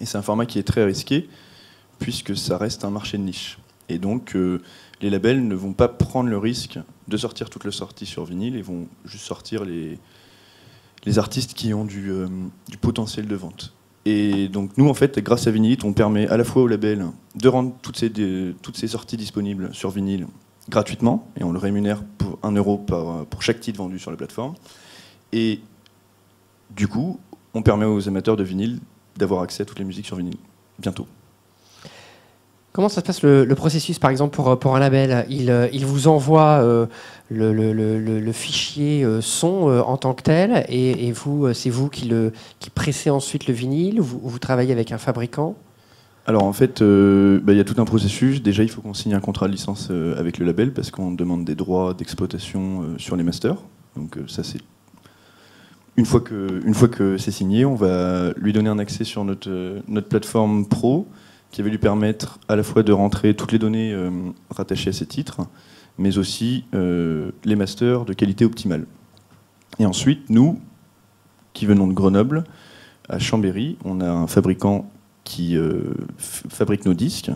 Et c'est un format qui est très risqué, puisque ça reste un marché de niche. Et donc, les labels ne vont pas prendre le risque de sortir toute la sortie sur vinyle, et vont juste sortir les artistes qui ont du potentiel de vente. Et donc, nous, en fait, grâce à Vinylite, on permet à la fois aux labels de rendre toutes ces sorties disponibles sur vinyle gratuitement, et on le rémunère pour 1 euro pour chaque titre vendu sur la plateforme. Et du coup, on permet aux amateurs de vinyle d'avoir accès à toutes les musiques sur vinyle, bientôt. Comment ça se passe le processus, par exemple, pour un label ? Il vous envoie le fichier son en tant que tel, et vous, c'est vous qui pressez ensuite le vinyle, ou vous travaillez avec un fabricant ? Alors en fait, y a tout un processus. Déjà, il faut qu'on signe un contrat de licence avec le label, parce qu'on demande des droits d'exploitation sur les masters. Donc ça, c'est... Une fois que c'est signé, on va lui donner un accès sur notre plateforme pro, qui va lui permettre à la fois de rentrer toutes les données rattachées à ces titres, mais aussi les masters de qualité optimale. Et ensuite, nous, qui venons de Grenoble, à Chambéry, on a un fabricant qui fabrique nos disques.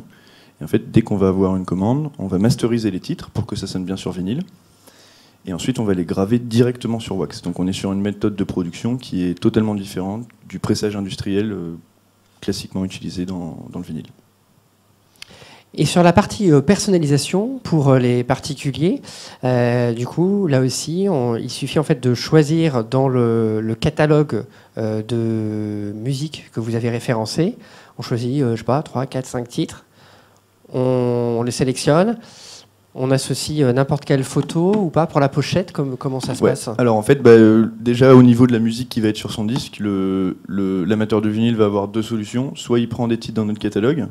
Et en fait, dès qu'on va avoir une commande, on va masteriser les titres pour que ça sonne bien sur vinyle. Et ensuite, on va les graver directement sur wax. Donc on est sur une méthode de production qui est totalement différente du pressage industriel classiquement utilisé dans le vinyle. Et sur la partie personnalisation pour les particuliers, du coup, là aussi, il suffit en fait de choisir dans le catalogue de musique que vous avez référencé. On choisit, 3, 4, 5 titres. On les sélectionne. On associe n'importe quelle photo ou pas pour la pochette, comment ça se passe ? Alors en fait, déjà au niveau de la musique qui va être sur son disque, l'amateur de vinyle va avoir 2 solutions. Soit il prend des titres dans notre catalogue.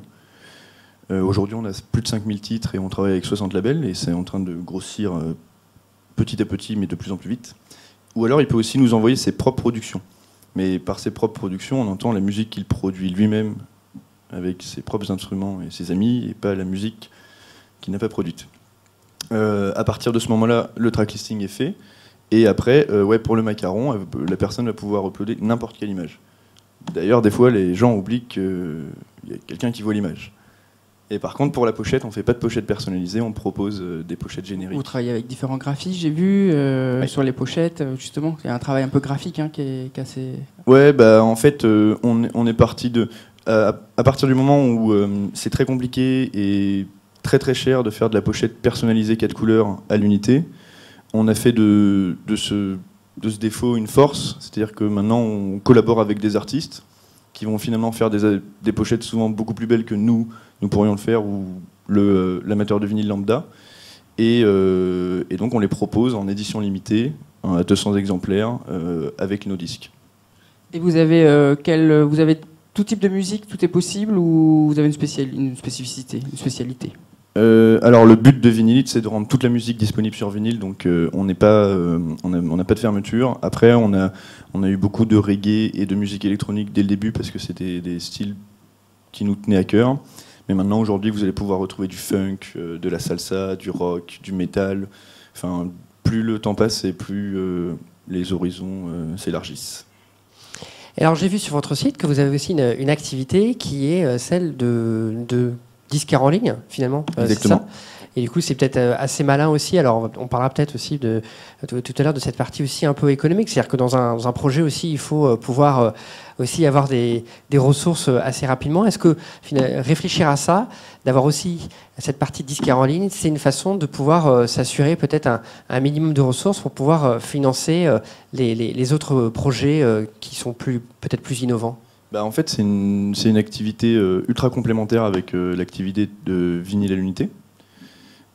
Aujourd'hui, on a plus de 5000 titres et on travaille avec 60 labels, et c'est en train de grossir petit à petit, mais de plus en plus vite. Ou alors il peut aussi nous envoyer ses propres productions. Mais par ses propres productions, on entend la musique qu'il produit lui-même avec ses propres instruments et ses amis, et pas la musique qu'il n'a pas produite. À partir de ce moment-là, le tracklisting est fait, et après, pour le macaron, la personne va pouvoir uploader n'importe quelle image. D'ailleurs, des fois, les gens oublient qu'il y a quelqu'un qui voit l'image. Et par contre, pour la pochette, on ne fait pas de pochette personnalisée, on propose des pochettes génériques. Vous travaillez avec différents graphistes, j'ai vu, sur les pochettes, justement. Il y a un travail un peu graphique qui est assez... Ouais, en fait, on est parti de... à partir du moment où c'est très compliqué et très très cher de faire de la pochette personnalisée 4 couleurs à l'unité, on a fait de ce défaut une force. C'est-à-dire que maintenant, on collabore avec des artistes qui vont finalement faire des pochettes souvent beaucoup plus belles que nous pourrions le faire, ou l'amateur de vinyle lambda. Et donc on les propose en édition limitée, à 200 exemplaires, avec nos disques. Et vous avez tout type de musique, tout est possible, ou vous avez une spécificité, une spécialité? Alors le but de Vinylite, c'est de rendre toute la musique disponible sur vinyle, donc on n'a pas de fermeture. Après, on a eu beaucoup de reggae et de musique électronique dès le début parce que c'était des styles qui nous tenaient à cœur. Mais maintenant, aujourd'hui, vous allez pouvoir retrouver du funk, de la salsa, du rock, du métal. Enfin, plus le temps passe et plus les horizons s'élargissent. Alors j'ai vu sur votre site que vous avez aussi une activité qui est celle de disquaire en ligne, finalement. Exactement. C'est ça. Et du coup, c'est peut-être assez malin aussi. Alors, on parlera peut-être aussi tout à l'heure de cette partie aussi un peu économique. C'est-à-dire que dans un projet aussi, il faut pouvoir aussi avoir des ressources assez rapidement. Est-ce que réfléchir à ça, d'avoir aussi cette partie de disquaire en ligne, c'est une façon de pouvoir s'assurer peut-être un minimum de ressources pour pouvoir financer les autres projets qui sont peut-être plus innovants? En fait, c'est une activité ultra complémentaire avec l'activité de vinyle à l'unité.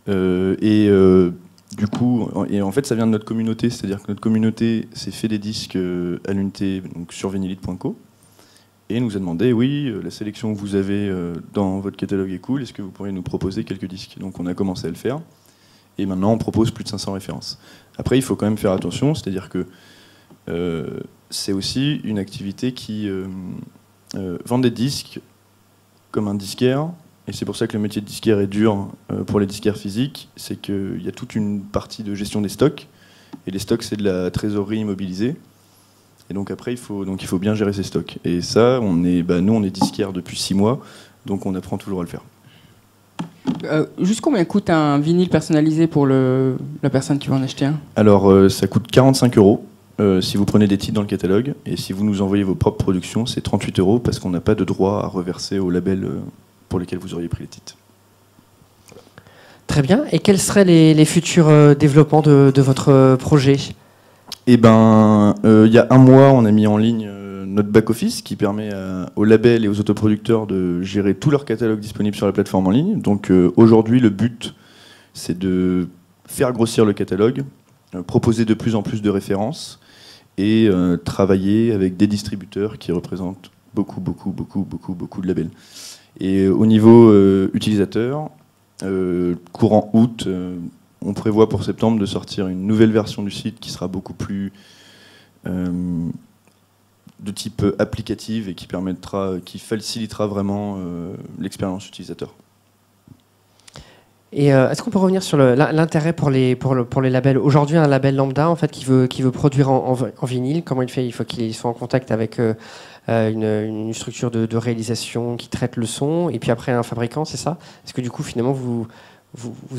Du coup, en fait, ça vient de notre communauté, c'est-à-dire que notre communauté s'est fait des disques à l'unité donc sur vinylite.co et nous a demandé, oui, la sélection que vous avez dans votre catalogue est cool, est-ce que vous pourriez nous proposer quelques disques? Donc on a commencé à le faire, et maintenant on propose plus de 500 références. Après, il faut quand même faire attention, c'est-à-dire que c'est aussi une activité qui vend des disques comme un disquaire, et c'est pour ça que le métier de disquaire est dur pour les disquaires physiques, c'est qu'il y a toute une partie de gestion des stocks, et les stocks c'est de la trésorerie immobilisée, et donc après il faut bien gérer ces stocks. Et ça, nous on est disquaire depuis 6 mois, donc on apprend toujours à le faire. Juste combien coûte un vinyle personnalisé pour la personne qui va en acheter un? Alors ça coûte 45 € si vous prenez des titres dans le catalogue, et si vous nous envoyez vos propres productions, c'est 38 € parce qu'on n'a pas de droit à reverser au label pour lesquels vous auriez pris les titres. Très bien. Et quels seraient les futurs développements de votre projet? Il y a un mois, on a mis en ligne notre back-office qui permet aux labels et aux autoproducteurs de gérer tout leur catalogue disponible sur la plateforme en ligne. Donc aujourd'hui, le but, c'est de faire grossir le catalogue, proposer de plus en plus de références et travailler avec des distributeurs qui représentent beaucoup de labels. Et au niveau utilisateur, courant août, on prévoit pour septembre de sortir une nouvelle version du site qui sera beaucoup plus de type applicative et qui facilitera vraiment l'expérience utilisateur. Et est-ce qu'on peut revenir sur l'intérêt pour les labels? Aujourd'hui, un label lambda en fait, qui veut produire en vinyle, comment il fait? Il faut qu'il soit en contact avec une structure de réalisation qui traite le son, et puis après un fabricant, c'est ça? Est-ce que du coup, finalement, vous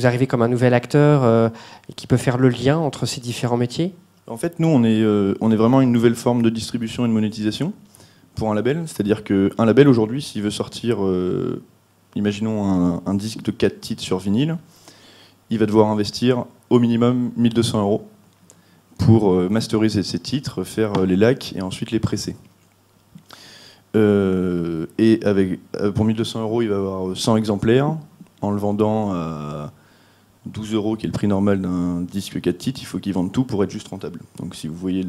arrivez comme un nouvel acteur qui peut faire le lien entre ces différents métiers? En fait, nous, on est vraiment une nouvelle forme de distribution et de monétisation pour un label. C'est-à-dire qu'un label, aujourd'hui, s'il veut sortir... imaginons un disque de 4 titres sur vinyle, il va devoir investir au minimum 1 200 € pour masteriser ses titres, faire les lacs et ensuite les presser. Et pour 1 200 €, il va avoir 100 exemplaires. En le vendant à 12 €, qui est le prix normal d'un disque 4 titres, il faut qu'il vende tout pour être juste rentable. Donc si vous voyez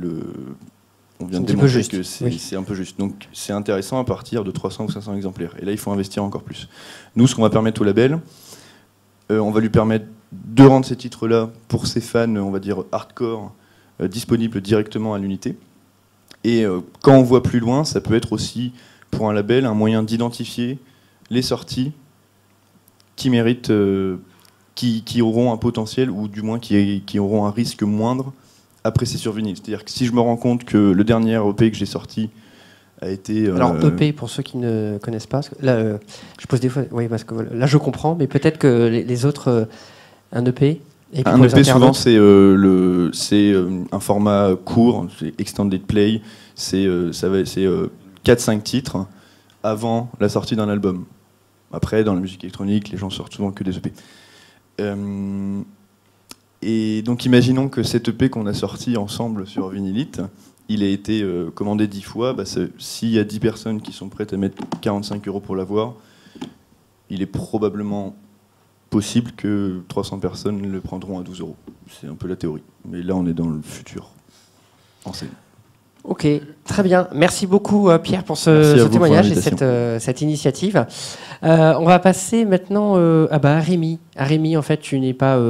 on vient de démontrer que c'est un peu juste. Donc c'est intéressant à partir de 300 ou 500 exemplaires. Et là, il faut investir encore plus. Nous, ce qu'on va permettre au label, on va lui permettre de rendre ces titres-là, pour ses fans, on va dire hardcore, disponibles directement à l'unité. Et quand on voit plus loin, ça peut être aussi, pour un label, un moyen d'identifier les sorties qui méritent, qui auront un potentiel, ou du moins qui auront un risque moindre après c'est sur vinyle. C'est-à-dire que si je me rends compte que le dernier EP que j'ai sorti a été... Alors EP, pour ceux qui ne connaissent pas, là, je pose des fois... Oui, parce que là je comprends, mais peut-être que les autres... un EP... Et puis un EP, souvent, c'est un format court, c'est extended play, c'est 4-5 titres avant la sortie d'un album. Après, dans la musique électronique, les gens sortent souvent que des EP. Et donc imaginons que cet EP qu'on a sorti ensemble sur Vinylite, il a été commandé 10 fois, s'il y a 10 personnes qui sont prêtes à mettre 45 € pour l'avoir, il est probablement possible que 300 personnes le prendront à 12 €. C'est un peu la théorie. Mais là, on est dans le futur. En scène. Ok, très bien. Merci beaucoup Pierre pour ce témoignage et cette initiative. On va passer maintenant à Rémi. Rémi, en fait, tu n'es pas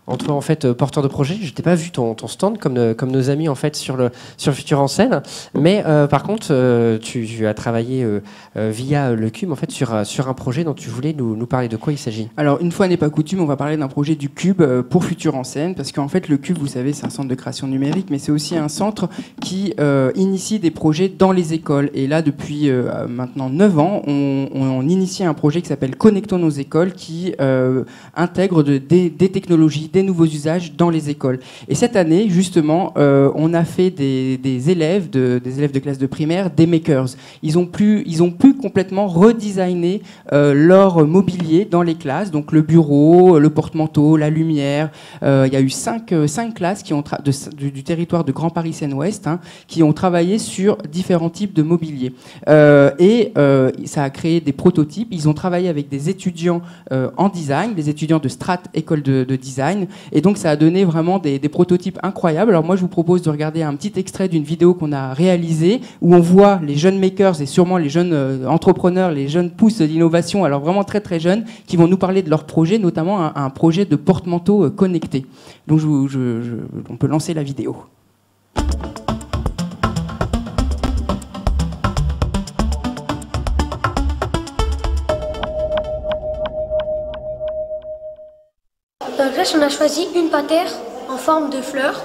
en fait porteur de projet. Je t'ai pas vu ton stand comme nos amis en fait sur le Futur en scène. Mais par contre, tu as travaillé via le Cube en fait sur un projet dont tu voulais nous parler. De quoi il s'agit? Alors une fois n'est pas coutume, on va parler d'un projet du Cube pour Futur en scène, parce qu'en fait le Cube, vous savez, c'est un centre de création numérique, mais c'est aussi un centre qui initie des projets dans les écoles. Et là, depuis maintenant 9 ans, on initie un projet qui s'appelle Connectons nos écoles, qui intègre des technologies, des nouveaux usages dans les écoles. Et cette année, justement, on a fait des élèves de classe de primaire, des makers. Ils ont pu complètement redesigner leur mobilier dans les classes, donc le bureau, le porte-manteau, la lumière. Il y a eu 5 classes qui ont du territoire de Grand Paris Seine-Ouest qui ont travaillé sur différents types de mobilier. Ça a créé des prototypes. Ils ont travaillé avec des étudiants en design, des étudiants de Strat École de Design. Et donc ça a donné vraiment des prototypes incroyables. Alors moi je vous propose de regarder un petit extrait d'une vidéo qu'on a réalisée où on voit les jeunes makers et sûrement les jeunes entrepreneurs, les jeunes pousses d'innovation, alors vraiment très très jeunes, qui vont nous parler de leur projet, notamment un projet de porte-manteau connecté. Donc on peut lancer la vidéo. Là, on a choisi une patère en forme de fleur,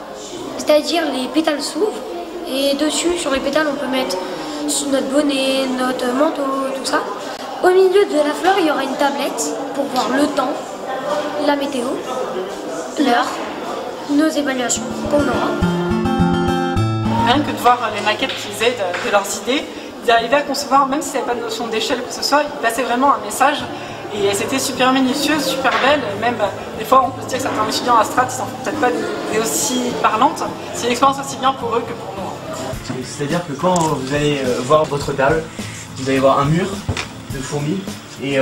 c'est-à-dire les pétales s'ouvrent et dessus, sur les pétales, on peut mettre notre bonnet, notre manteau, tout ça. Au milieu de la fleur, il y aura une tablette pour voir le temps, la météo, l'heure, nos évaluations qu'on aura. Rien que de voir les maquettes qu'ils faisaient de leurs idées, ils arrivaient à concevoir, même s'il n'y avait pas de notion d'échelle ou que ce soit, ils passaient vraiment un message. Et c'était super minutieux, super belle, et même des fois on peut se dire que certains étudiants à Strat, ils s'en font peut-être pas des aussi parlantes. C'est une expérience aussi bien pour eux que pour nous. C'est-à-dire que quand vous allez voir votre table, vous allez voir un mur de fourmis, et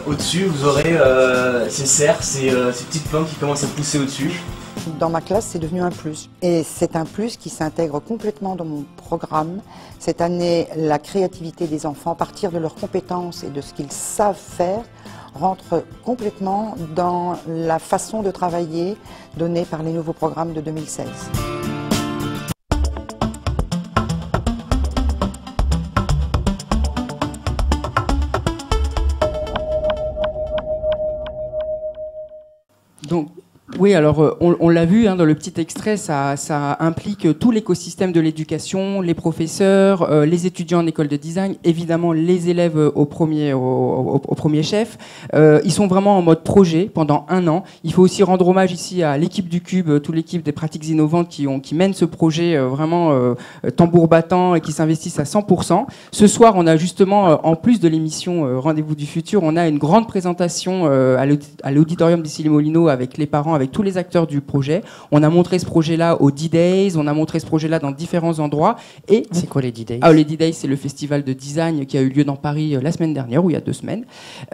au-dessus vous aurez ces cerfs, ces petites plantes qui commencent à pousser au-dessus. Dans ma classe, c'est devenu un plus. Et c'est un plus qui s'intègre complètement dans mon programme. Cette année, la créativité des enfants, à partir de leurs compétences et de ce qu'ils savent faire, rentre complètement dans la façon de travailler donnée par les nouveaux programmes de 2016. Donc, oui, alors on l'a vu dans le petit extrait, ça implique tout l'écosystème de l'éducation, les professeurs, les étudiants en école de design, évidemment les élèves au premier chef. Ils sont vraiment en mode projet pendant 1 an. Il faut aussi rendre hommage ici à l'équipe du Cube, toute l'équipe des pratiques innovantes qui mènent ce projet vraiment tambour battant et qui s'investissent à 100%. Ce soir, on a justement, en plus de l'émission Rendez-vous du futur, on a une grande présentation à l'auditorium d'Issy-les-Moulineaux avec les parents, avec tous les acteurs du projet. On a montré ce projet-là au D-Days, on a montré ce projet-là dans différents endroits. C'est quoi les D-Days? Les D-Days, c'est le festival de design qui a eu lieu dans Paris la semaine dernière, ou il y a 2 semaines.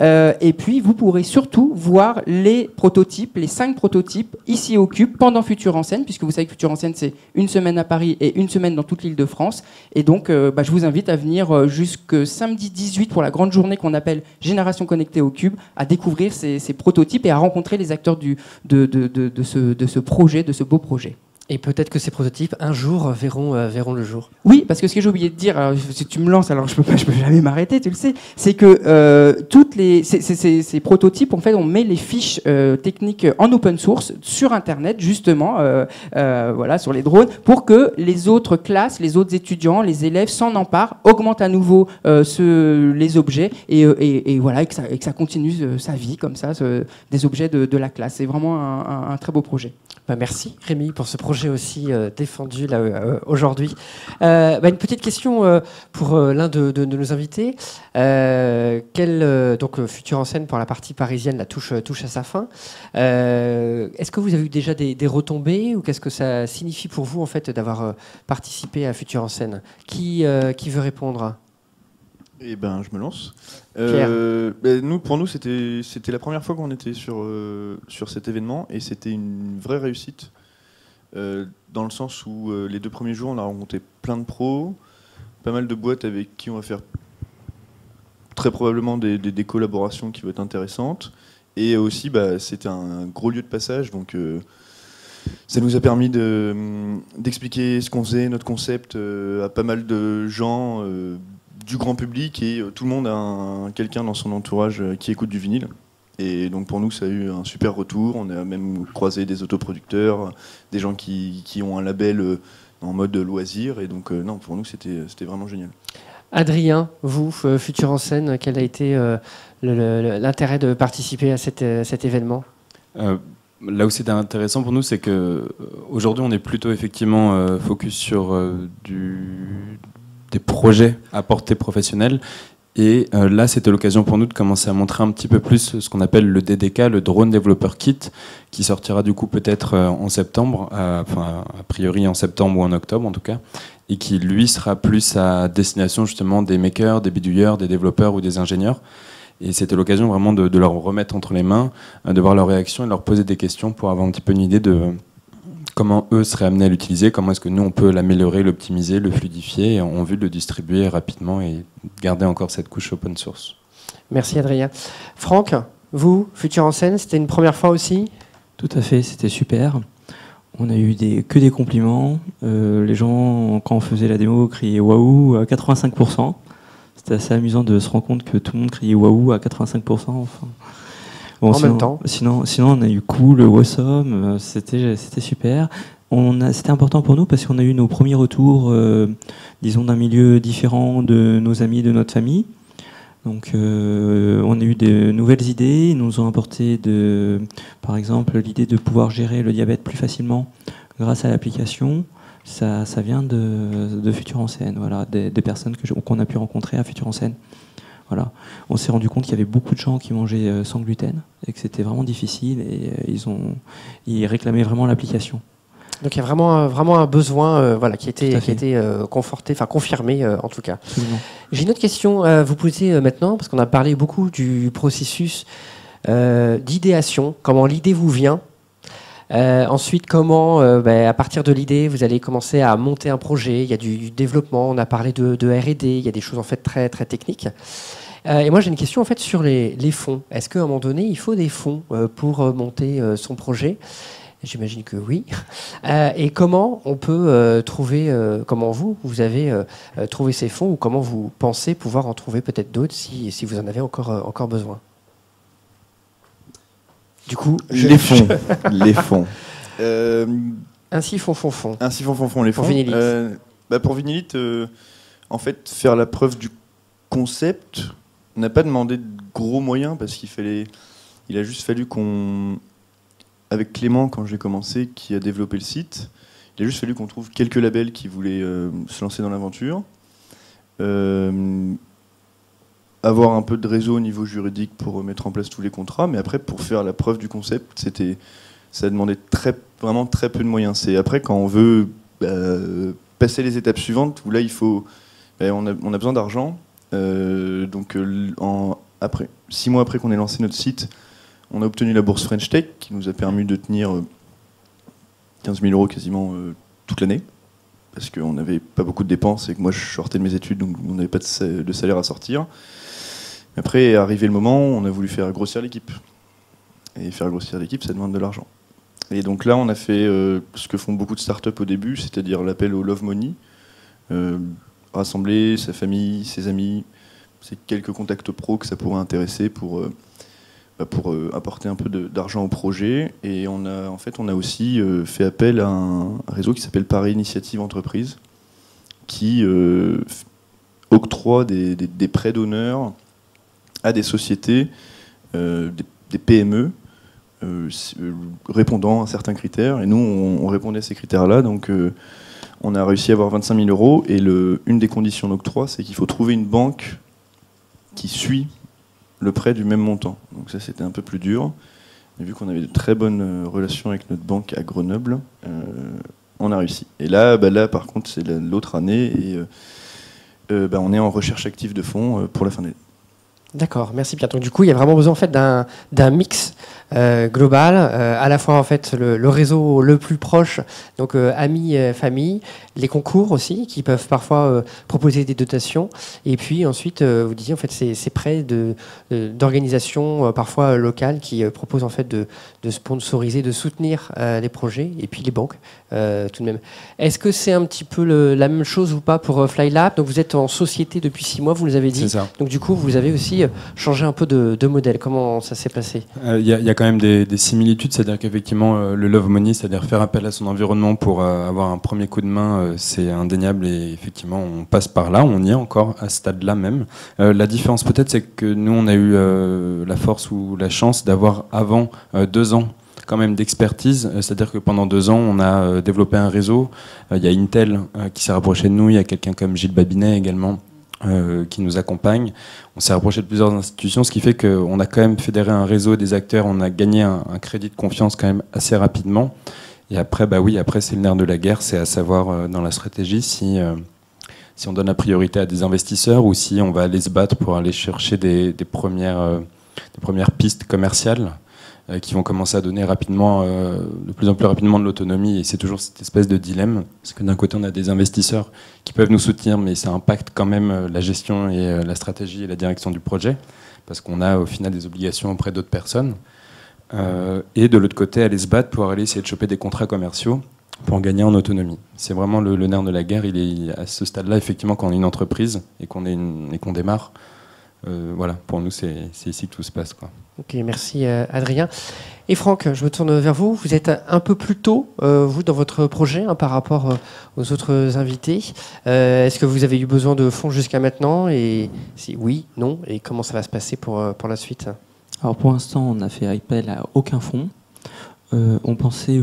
Et puis, vous pourrez surtout voir les prototypes, les 5 prototypes, ici au Cube, pendant Futur en scène, puisque vous savez que Futur en scène, c'est 1 semaine à Paris et 1 semaine dans toute l'Île-de-France. Et donc, je vous invite à venir jusque samedi 18 pour la grande journée qu'on appelle Génération Connectée au Cube, à découvrir ces prototypes et à rencontrer les acteurs de ce projet, de ce beau projet. Et peut-être que ces prototypes, un jour, verront le jour. Oui, parce que ce que j'ai oublié de dire, alors, si tu me lances, alors je peux jamais m'arrêter, tu le sais, c'est que ces prototypes, en fait, on met les fiches techniques en open source sur Internet, justement, voilà, sur les drones, pour que les autres classes, les autres étudiants, les élèves s'en emparent, augmentent à nouveau les objets, et voilà, et que ça continue sa vie comme ça, des objets de la classe. C'est vraiment un très beau projet. Merci Rémi pour ce projet aussi défendu là aujourd'hui. Une petite question pour l'un de nos invités. Donc Futur en scène pour la partie parisienne la touche à sa fin. Est-ce que vous avez eu déjà des retombées ou qu'est-ce que ça signifie pour vous en fait d'avoir participé à Futur en scène? Qui veut répondre? Eh ben, je me lance. Pour nous, c'était la première fois qu'on était sur cet événement et c'était une vraie réussite. dans le sens où les 2 premiers jours, on a rencontré plein de pros, pas mal de boîtes avec qui on va faire très probablement des collaborations qui vont être intéressantes. Et aussi, c'était un gros lieu de passage, donc ça nous a permis d'expliquer ce qu'on faisait, notre concept, à pas mal de gens du grand public, et tout le monde a quelqu'un dans son entourage qui écoute du vinyle. Et donc pour nous, ça a eu un super retour. On a même croisé des autoproducteurs, des gens qui ont un label en mode loisir. Et donc non, pour nous, c'était vraiment génial. Adrien, vous, Futur en scène, quel a été l'intérêt de participer à cet événement ? Là où c'était intéressant pour nous, c'est qu'aujourd'hui, on est plutôt effectivement focus sur des projets à portée professionnelle. Et là, c'était l'occasion pour nous de commencer à montrer un petit peu plus ce qu'on appelle le DDK, le Drone Developer Kit, qui sortira du coup peut-être en septembre, enfin a priori en septembre ou en octobre en tout cas, et qui lui sera plus à destination justement des makers, des bidouilleurs, des développeurs ou des ingénieurs. Et c'était l'occasion vraiment de leur remettre entre les mains, de voir leur réaction et de leur poser des questions pour avoir un petit peu une idée de comment eux seraient amenés à l'utiliser, comment est-ce que nous on peut l'améliorer, l'optimiser, le fluidifier, en vue de le distribuer rapidement et garder encore cette couche open source. Merci Adrien. Franck, vous, Futur en scène, c'était une première fois aussi ? Tout à fait, c'était super. On a eu que des compliments. Les gens, quand on faisait la démo, criaient waouh à 85%. C'était assez amusant de se rendre compte que tout le monde criait waouh à 85%. Enfin. Bon, même temps. Sinon, on a eu cool, awesome, c'était super. C'était important pour nous parce qu'on a eu nos premiers retours, disons, d'un milieu différent de nos amis, de notre famille. Donc, on a eu de nouvelles idées. Ils nous ont apporté, par exemple, l'idée de pouvoir gérer le diabète plus facilement grâce à l'application. Ça vient de Futur en scène, voilà, des personnes qu'on a pu rencontrer à Futur en scène. Voilà. On s'est rendu compte qu'il y avait beaucoup de gens qui mangeaient sans gluten et que c'était vraiment difficile, et ils réclamaient vraiment l'application. Donc il y a vraiment un besoin qui a été confirmé en tout cas. Absolument. J'ai une autre question à vous poser maintenant, parce qu'on a parlé beaucoup du processus d'idéation, comment l'idée vous vient. Ensuite, comment, à partir de l'idée, vous allez commencer à monter un projet. Il y a du développement, on a parlé de R&D, il y a des choses en fait très, très techniques. Et moi, j'ai une question en fait sur les fonds. Est-ce qu'à un moment donné, il faut des fonds pour monter son projet ? J'imagine que oui. Et comment on peut trouver, comment vous avez trouvé ces fonds, ou comment vous pensez pouvoir en trouver peut-être d'autres si vous en avez encore besoin ? Du coup, les fonds. Ainsi font. Ainsi font les fonds. Pour Vinylite. Pour Vinylite, en fait, faire la preuve du concept, on n'a pas demandé de gros moyens, parce il a juste fallu avec Clément, quand j'ai commencé, qui a développé le site, il a juste fallu qu'on trouve quelques labels qui voulaient se lancer dans l'aventure. Avoir un peu de réseau au niveau juridique pour mettre en place tous les contrats, mais après, pour faire la preuve du concept, ça demandait vraiment très peu de moyens. C'est après, quand on veut passer les étapes suivantes, où là, on a besoin d'argent. Donc, 6 mois après qu'on ait lancé notre site, on a obtenu la bourse French Tech, qui nous a permis de tenir 15 000 € quasiment toute l'année, parce qu'on n'avait pas beaucoup de dépenses et que moi, je sortais de mes études, donc on n'avait pas de salaire à sortir. Après, est arrivé le moment où on a voulu faire grossir l'équipe. Et faire grossir l'équipe, ça demande de l'argent. Et donc là, on a fait ce que font beaucoup de startups au début, c'est-à-dire l'appel au Love Money. Rassembler sa famille, ses amis, c'est quelques contacts pros que ça pourrait intéresser pour apporter un peu d'argent au projet. Et on a aussi fait appel à un réseau qui s'appelle Paris Initiative Entreprise, qui octroie des prêts d'honneur à des sociétés, des PME, répondant à certains critères. Et nous, on répondait à ces critères-là. Donc, on a réussi à avoir 25 000 €. Et une des conditions d'octroi, c'est qu'il faut trouver une banque qui suit le prêt du même montant. Donc ça, c'était un peu plus dur. Et vu qu'on avait de très bonnes relations avec notre banque à Grenoble, on a réussi. Et là, par contre, c'est l'autre année. Et on est en recherche active de fonds pour la fin d'année. D'accord, merci Pierre. Donc du coup, il y a vraiment besoin en fait d'un mix global, à la fois en fait le réseau le plus proche, donc amis, famille, les concours aussi qui peuvent parfois proposer des dotations, et puis ensuite vous disiez en fait ces prêts d'organisations parfois locales qui proposent en fait de sponsoriser, de soutenir les projets, et puis les banques tout de même. Est-ce que c'est un petit peu la même chose ou pas pour Flylab? Donc vous êtes en société depuis 6 mois, vous nous avez dit. C'est ça. Donc du coup, vous avez aussi changé un peu de modèle. Comment ça s'est passé? Il y a quand même des similitudes, c'est-à-dire qu'effectivement, le Love Money, c'est-à-dire faire appel à son environnement pour avoir un premier coup de main, c'est indéniable et effectivement, on passe par là, on y est encore à ce stade-là même. La différence peut-être, c'est que nous, on a eu la force ou la chance d'avoir avant 2 ans quand même d'expertise, c'est-à-dire que pendant 2 ans, on a développé un réseau. Il y a Intel qui s'est rapproché de nous, il y a quelqu'un comme Gilles Babinet également, qui nous accompagne. On s'est rapproché de plusieurs institutions, ce qui fait qu'on a quand même fédéré un réseau des acteurs, on a gagné un crédit de confiance quand même assez rapidement. Et après, après c'est le nerf de la guerre, c'est à savoir dans la stratégie si on donne la priorité à des investisseurs ou si on va aller se battre pour aller chercher des premières pistes commerciales qui vont commencer à donner rapidement, de plus en plus rapidement de l'autonomie. Et c'est toujours cette espèce de dilemme, parce que d'un côté on a des investisseurs qui peuvent nous soutenir, mais ça impacte quand même la gestion et la stratégie et la direction du projet, parce qu'on a au final des obligations auprès d'autres personnes. Et de l'autre côté, aller se battre pour aller essayer de choper des contrats commerciaux pour en gagner en autonomie. C'est vraiment le nerf de la guerre. Il est à ce stade-là, effectivement, quand on est une entreprise et qu'on démarre. Voilà, pour nous, c'est ici que tout se passe, quoi. Ok, merci Adrien. Et Franck, je me tourne vers vous. Vous êtes un peu plus tôt, vous, dans votre projet, par rapport aux autres invités. Est-ce que vous avez eu besoin de fonds jusqu'à maintenant? Et si oui, non, et comment ça va se passer pour la suite? Alors pour l'instant, on n'a fait appel à aucun fonds. On pensait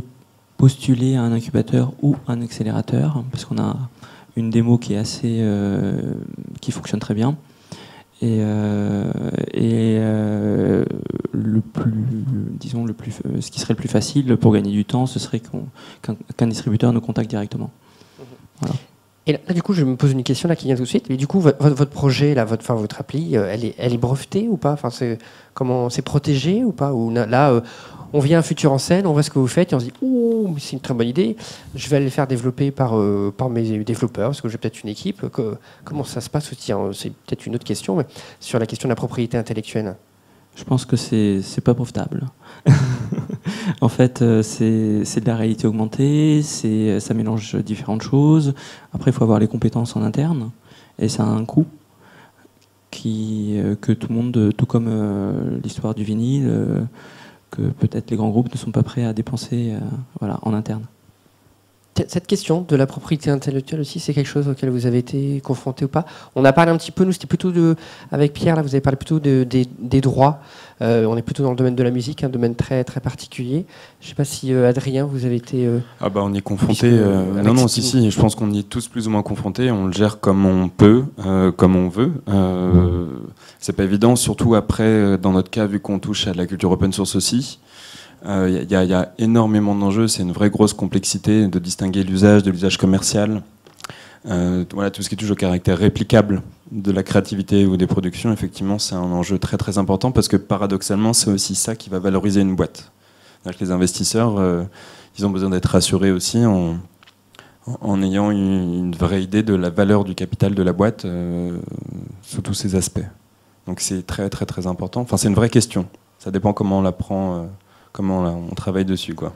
postuler à un incubateur ou un accélérateur, parce qu'on a une démo qui est qui fonctionne très bien. Et ce qui serait le plus facile pour gagner du temps, ce serait qu'un distributeur nous contacte directement. Voilà. Et là, du coup, je me pose une question là qui vient tout de suite. Mais du coup, votre projet, là, votre appli, elle est brevetée ou pas? Enfin, c'est protégé ou pas? Ou là, on vient un futur en scène, on voit ce que vous faites et on se dit « Ouh, c'est une très bonne idée, je vais aller le faire développer par mes développeurs, parce que j'ai peut-être une équipe. » Comment ça se passe aussi, hein? C'est peut-être une autre question, mais sur la question de la propriété intellectuelle. Je pense que c'est pas brevetable. En fait, c'est de la réalité augmentée, ça mélange différentes choses. Après, il faut avoir les compétences en interne, et ça a un coût que tout le monde, tout comme l'histoire du vinyle, que peut-être les grands groupes ne sont pas prêts à dépenser en interne. Cette question de la propriété intellectuelle aussi, c'est quelque chose auquel vous avez été confronté ou pas? On a parlé un petit peu, nous, c'était plutôt avec Pierre, là, vous avez parlé plutôt des droits. On est plutôt dans le domaine de la musique, un domaine très, très particulier. Je ne sais pas si, Adrien, vous avez été... on y est confronté. Non, si, je pense qu'on y est tous plus ou moins confrontés. On le gère comme on peut, comme on veut. C'est pas évident, surtout après, dans notre cas, vu qu'on touche à de la culture open source aussi. Il y a énormément d'enjeux, c'est une vraie grosse complexité de distinguer l'usage de l'usage commercial. Tout ce qui touche au caractère réplicable de la créativité ou des productions, effectivement, c'est un enjeu très très important parce que paradoxalement, c'est aussi ça qui va valoriser une boîte. C'est-à-dire que les investisseurs, ils ont besoin d'être rassurés aussi en ayant une vraie idée de la valeur du capital de la boîte sous tous ces aspects. Donc c'est très très très important. Enfin, c'est une vraie question. Ça dépend comment on la prend. Comment on travaille dessus, quoi.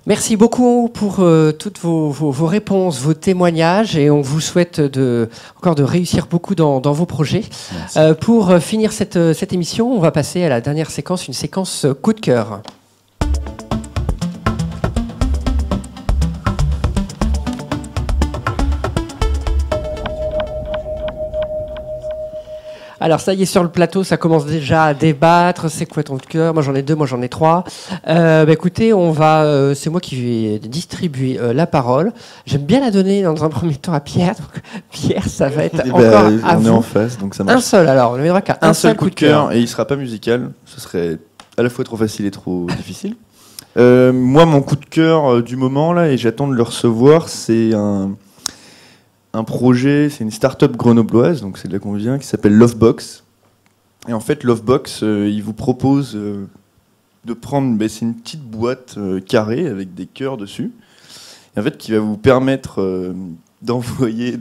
Merci beaucoup pour toutes vos réponses, vos témoignages, et on vous souhaite encore de réussir beaucoup dans vos projets. Pour finir cette émission, on va passer à la dernière séquence, une séquence coup de cœur. Alors ça y est, sur le plateau, ça commence déjà à débattre. C'est quoi ton coup de cœur? Moi j'en ai 2, moi j'en ai 3. Écoutez, c'est moi qui vais distribuer la parole. J'aime bien la donner dans un premier temps à Pierre. Donc, Pierre, ça va être encore à vous. On est en face, donc ça marche. Un seul, alors. On ne verra qu'à un seul coup de cœur. Et il ne sera pas musical. Ce serait à la fois trop facile et trop difficile. Moi, mon coup de cœur du moment, là, et j'attends de le recevoir, c'est un projet, c'est une start-up grenobloise, donc c'est de là qu'on vient, qui s'appelle Lovebox. Et en fait, Lovebox, il vous propose de prendre, c'est une petite boîte carrée avec des cœurs dessus, et en fait, qui va vous permettre d'envoyer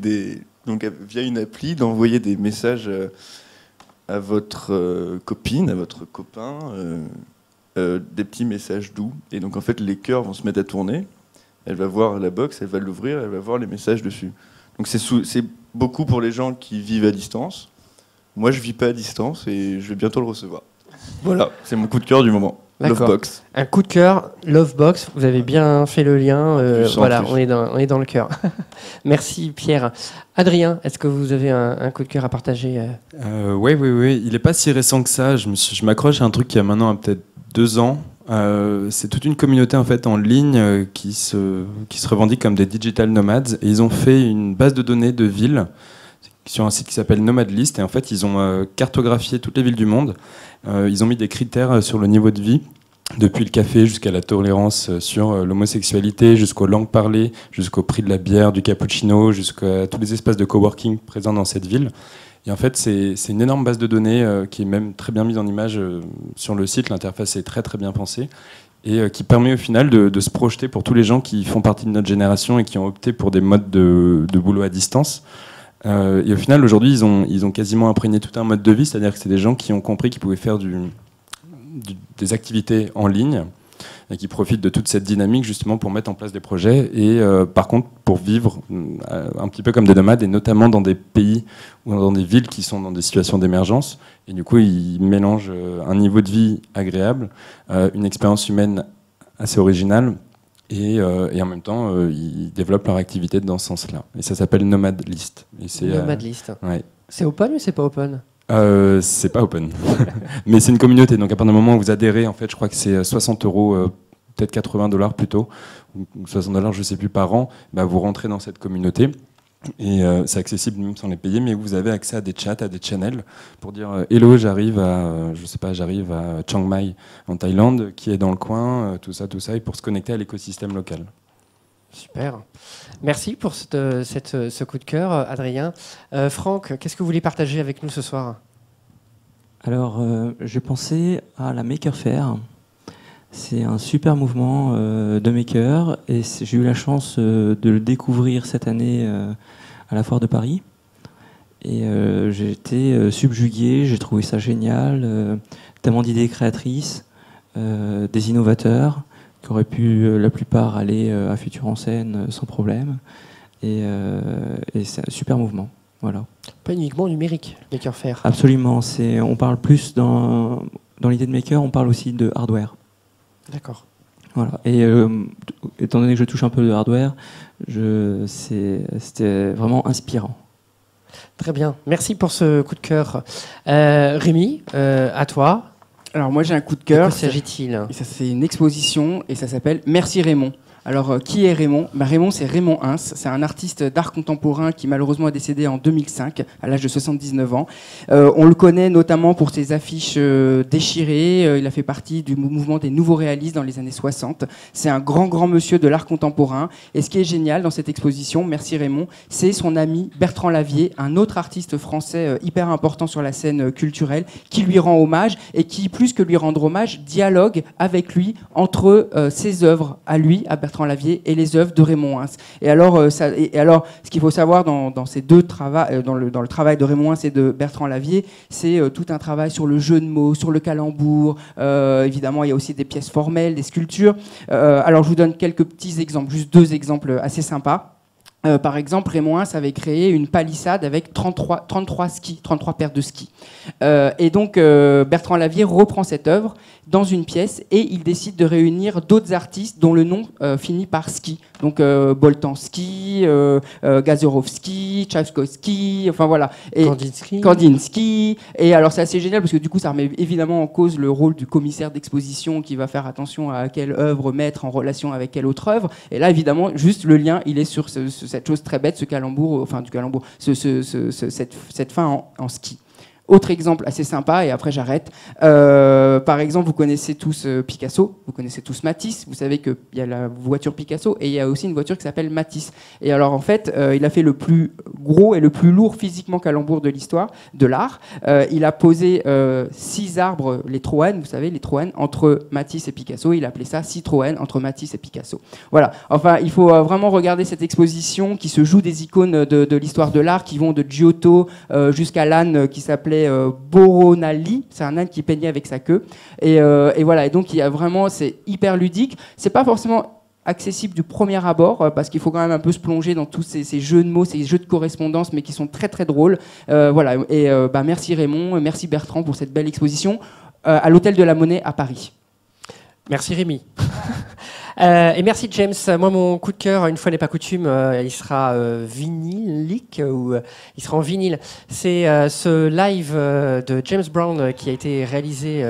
donc via une appli, d'envoyer des messages à votre copine, à votre copain, des petits messages doux. Et donc en fait, les cœurs vont se mettre à tourner. Elle va voir la box, elle va l'ouvrir, elle va voir les messages dessus. Donc c'est beaucoup pour les gens qui vivent à distance. Moi, je vis pas à distance et je vais bientôt le recevoir. Voilà, c'est mon coup de cœur du moment. Lovebox. Un coup de cœur, Lovebox. Vous avez bien fait le lien. Voilà, on est dans le cœur. Merci Pierre. Adrien, est-ce que vous avez un coup de cœur à partager? Oui. Il n'est pas si récent que ça. Je m'accroche à un truc qui a maintenant peut-être 2 ans. C'est toute une communauté en fait en ligne qui se revendique comme des digital nomads. Et ils ont fait une base de données de villes sur un site qui s'appelle Nomadlist. Et en fait, ils ont cartographié toutes les villes du monde. Ils ont mis des critères sur le niveau de vie, depuis le café jusqu'à la tolérance sur l'homosexualité, jusqu'aux langues parlées, jusqu'au prix de la bière, du cappuccino, jusqu'à tous les espaces de coworking présents dans cette ville. Et en fait, c'est une énorme base de données qui est même très bien mise en image sur le site. L'interface est très très bien pensée et qui permet au final de se projeter pour tous les gens qui font partie de notre génération et qui ont opté pour des modes de boulot à distance. Et au final, aujourd'hui, ils ont quasiment imprégné tout un mode de vie, c'est-à-dire que c'est des gens qui ont compris qu'ils pouvaient faire des activités en ligne et qui profitent de toute cette dynamique justement pour mettre en place des projets et par contre pour vivre un petit peu comme des nomades et notamment dans des pays ou dans des villes qui sont dans des situations d'émergence. Et du coup, ils mélangent un niveau de vie agréable, une expérience humaine assez originale. Et en même temps, ils développent leur activité dans ce sens-là. Et ça s'appelle Nomadlist. Nomadlist. Ouais. C'est open ou c'est pas open? C'est pas open. Mais c'est une communauté. Donc à partir du moment où vous adhérez, en fait, je crois que c'est 60 €, peut-être 80 $ plutôt, ou 60 $, je sais plus, par an, bah, vous rentrez dans cette communauté. Et c'est accessible même sans les payer, mais vous avez accès à des chats, à des channels pour dire hello, j'arrive à Chiang Mai en Thaïlande, qui est dans le coin, tout ça, et pour se connecter à l'écosystème local. Super. Merci pour ce coup de cœur, Adrien. Franck, qu'est-ce que vous voulez partager avec nous ce soir? Alors, j'ai pensé à la Maker Faire. C'est un super mouvement de maker et j'ai eu la chance de le découvrir cette année à la Foire de Paris. Et j'ai été subjugué, j'ai trouvé ça génial, tellement d'idées créatrices, des innovateurs qui auraient pu la plupart aller à Futur en Scène sans problème. Et c'est un super mouvement. Voilà. Pas uniquement numérique, Maker Faire. Absolument. On parle plus dans l'idée de maker, on parle aussi de hardware. D'accord. Voilà. Et étant donné que je touche un peu de hardware, c'était vraiment inspirant. Très bien. Merci pour ce coup de cœur. Rémi, à toi. Alors moi j'ai un coup de cœur. De quoi s'agit-il? Ça c'est une exposition et ça s'appelle Merci Raymond. Alors, qui est Raymond? Raymond, c'est Raymond Hins. C'est un artiste d'art contemporain qui malheureusement est décédé en 2005, à l'âge de 79 ans. On le connaît notamment pour ses affiches déchirées. Il a fait partie du mouvement des nouveaux réalistes dans les années 60. C'est un grand monsieur de l'art contemporain. Et ce qui est génial dans cette exposition, Merci Raymond, c'est son ami Bertrand Lavier, un autre artiste français hyper important sur la scène culturelle, qui lui rend hommage et qui, plus que lui rendre hommage, dialogue avec lui entre ses œuvres à lui, à Bertrand Lavier, et les œuvres de Raymond Hins. Et alors, ce qu'il faut savoir dans ces deux travaux, dans le travail de Raymond Hins et de Bertrand Lavier, c'est tout un travail sur le jeu de mots, sur le calembour. Évidemment, il y a aussi des pièces formelles, des sculptures. Alors, je vous donne quelques petits exemples, juste 2 exemples assez sympas. Par exemple, Raymond Hins avait créé une palissade avec 33 skis, 33 paires de skis. Et donc, Bertrand Lavier reprend cette œuvre dans une pièce et il décide de réunir d'autres artistes dont le nom finit par ski. Donc, Boltanski, Gazorovski, Tchaïkovski, enfin voilà. Et Kandinsky. Et alors, c'est assez génial parce que du coup, ça remet évidemment en cause le rôle du commissaire d'exposition qui va faire attention à quelle œuvre mettre en relation avec quelle autre œuvre. Et là, évidemment, juste le lien, il est sur cette chose très bête, ce calembour, enfin du calembour, cette fin en ski. Autre exemple assez sympa, et après j'arrête. Par exemple, vous connaissez tous Picasso, vous connaissez tous Matisse. Vous savez qu'il y a la voiture Picasso et il y a aussi une voiture qui s'appelle Matisse. Et alors en fait, il a fait le plus gros et le plus lourd physiquement calembour de l'histoire de l'art. Il a posé 6 arbres, les Troènes, vous savez, les Troènes, entre Matisse et Picasso. Il a appelé ça Citroën entre Matisse et Picasso. Voilà. Enfin, il faut vraiment regarder cette exposition qui se joue des icônes de l'histoire de l'art qui vont de Giotto jusqu'à l'âne qui s'appelait Boronali, c'est un âne qui peignait avec sa queue, et voilà, et donc il y a vraiment, c'est hyper ludique, c'est pas forcément accessible du premier abord, parce qu'il faut quand même un peu se plonger dans tous ces jeux de mots, ces jeux de correspondance, mais qui sont très très drôles. Voilà, et merci Raymond, merci Bertrand pour cette belle exposition à l'Hôtel de la Monnaie à Paris. Merci Rémi. Et merci James. Moi, mon coup de cœur, une fois n'est pas coutume, il sera vinylique, ou il sera en vinyle. C'est ce live de James Brown qui a été réalisé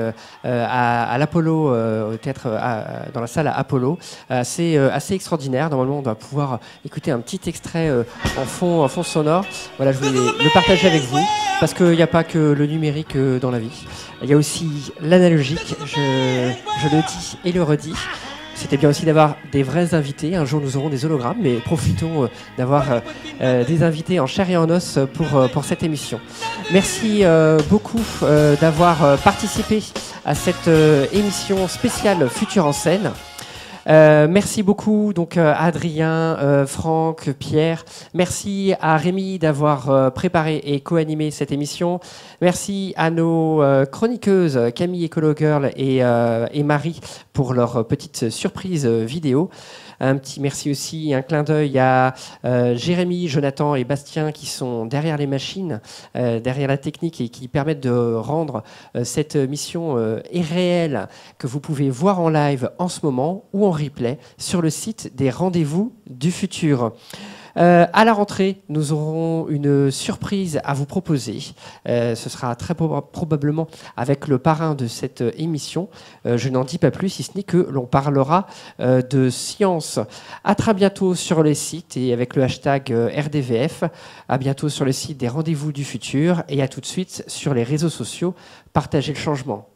à l'Apollo, au théâtre, dans la salle à Apollo. C'est assez extraordinaire. Normalement, on va pouvoir écouter un petit extrait en fond sonore. Voilà, je voulais le partager avec vous, parce qu'il n'y a pas que le numérique dans la vie. Il y a aussi l'analogique, je le dis et le redis. C'était bien aussi d'avoir des vrais invités. Un jour, nous aurons des hologrammes, mais profitons d'avoir des invités en chair et en os pour cette émission. Merci beaucoup d'avoir participé à cette émission spéciale Futur en scène. Merci beaucoup donc à Adrien, Franck, Pierre. Merci à Rémi d'avoir préparé et co-animé cette émission. Merci à nos chroniqueuses Camille Écolo Girl et Marie pour leur petite surprise vidéo. Un petit merci aussi, un clin d'œil à Jérémy, Jonathan et Bastien qui sont derrière les machines, derrière la technique et qui permettent de rendre cette mission réelle que vous pouvez voir en live en ce moment ou en replay sur le site des Rendez-vous du Futur. À la rentrée, nous aurons une surprise à vous proposer. Ce sera très probablement avec le parrain de cette émission. Je n'en dis pas plus, si ce n'est que l'on parlera de science. À très bientôt sur les sites et avec le hashtag RDVF. À bientôt sur le site des Rendez-vous du Futur et à tout de suite sur les réseaux sociaux. Partagez le changement.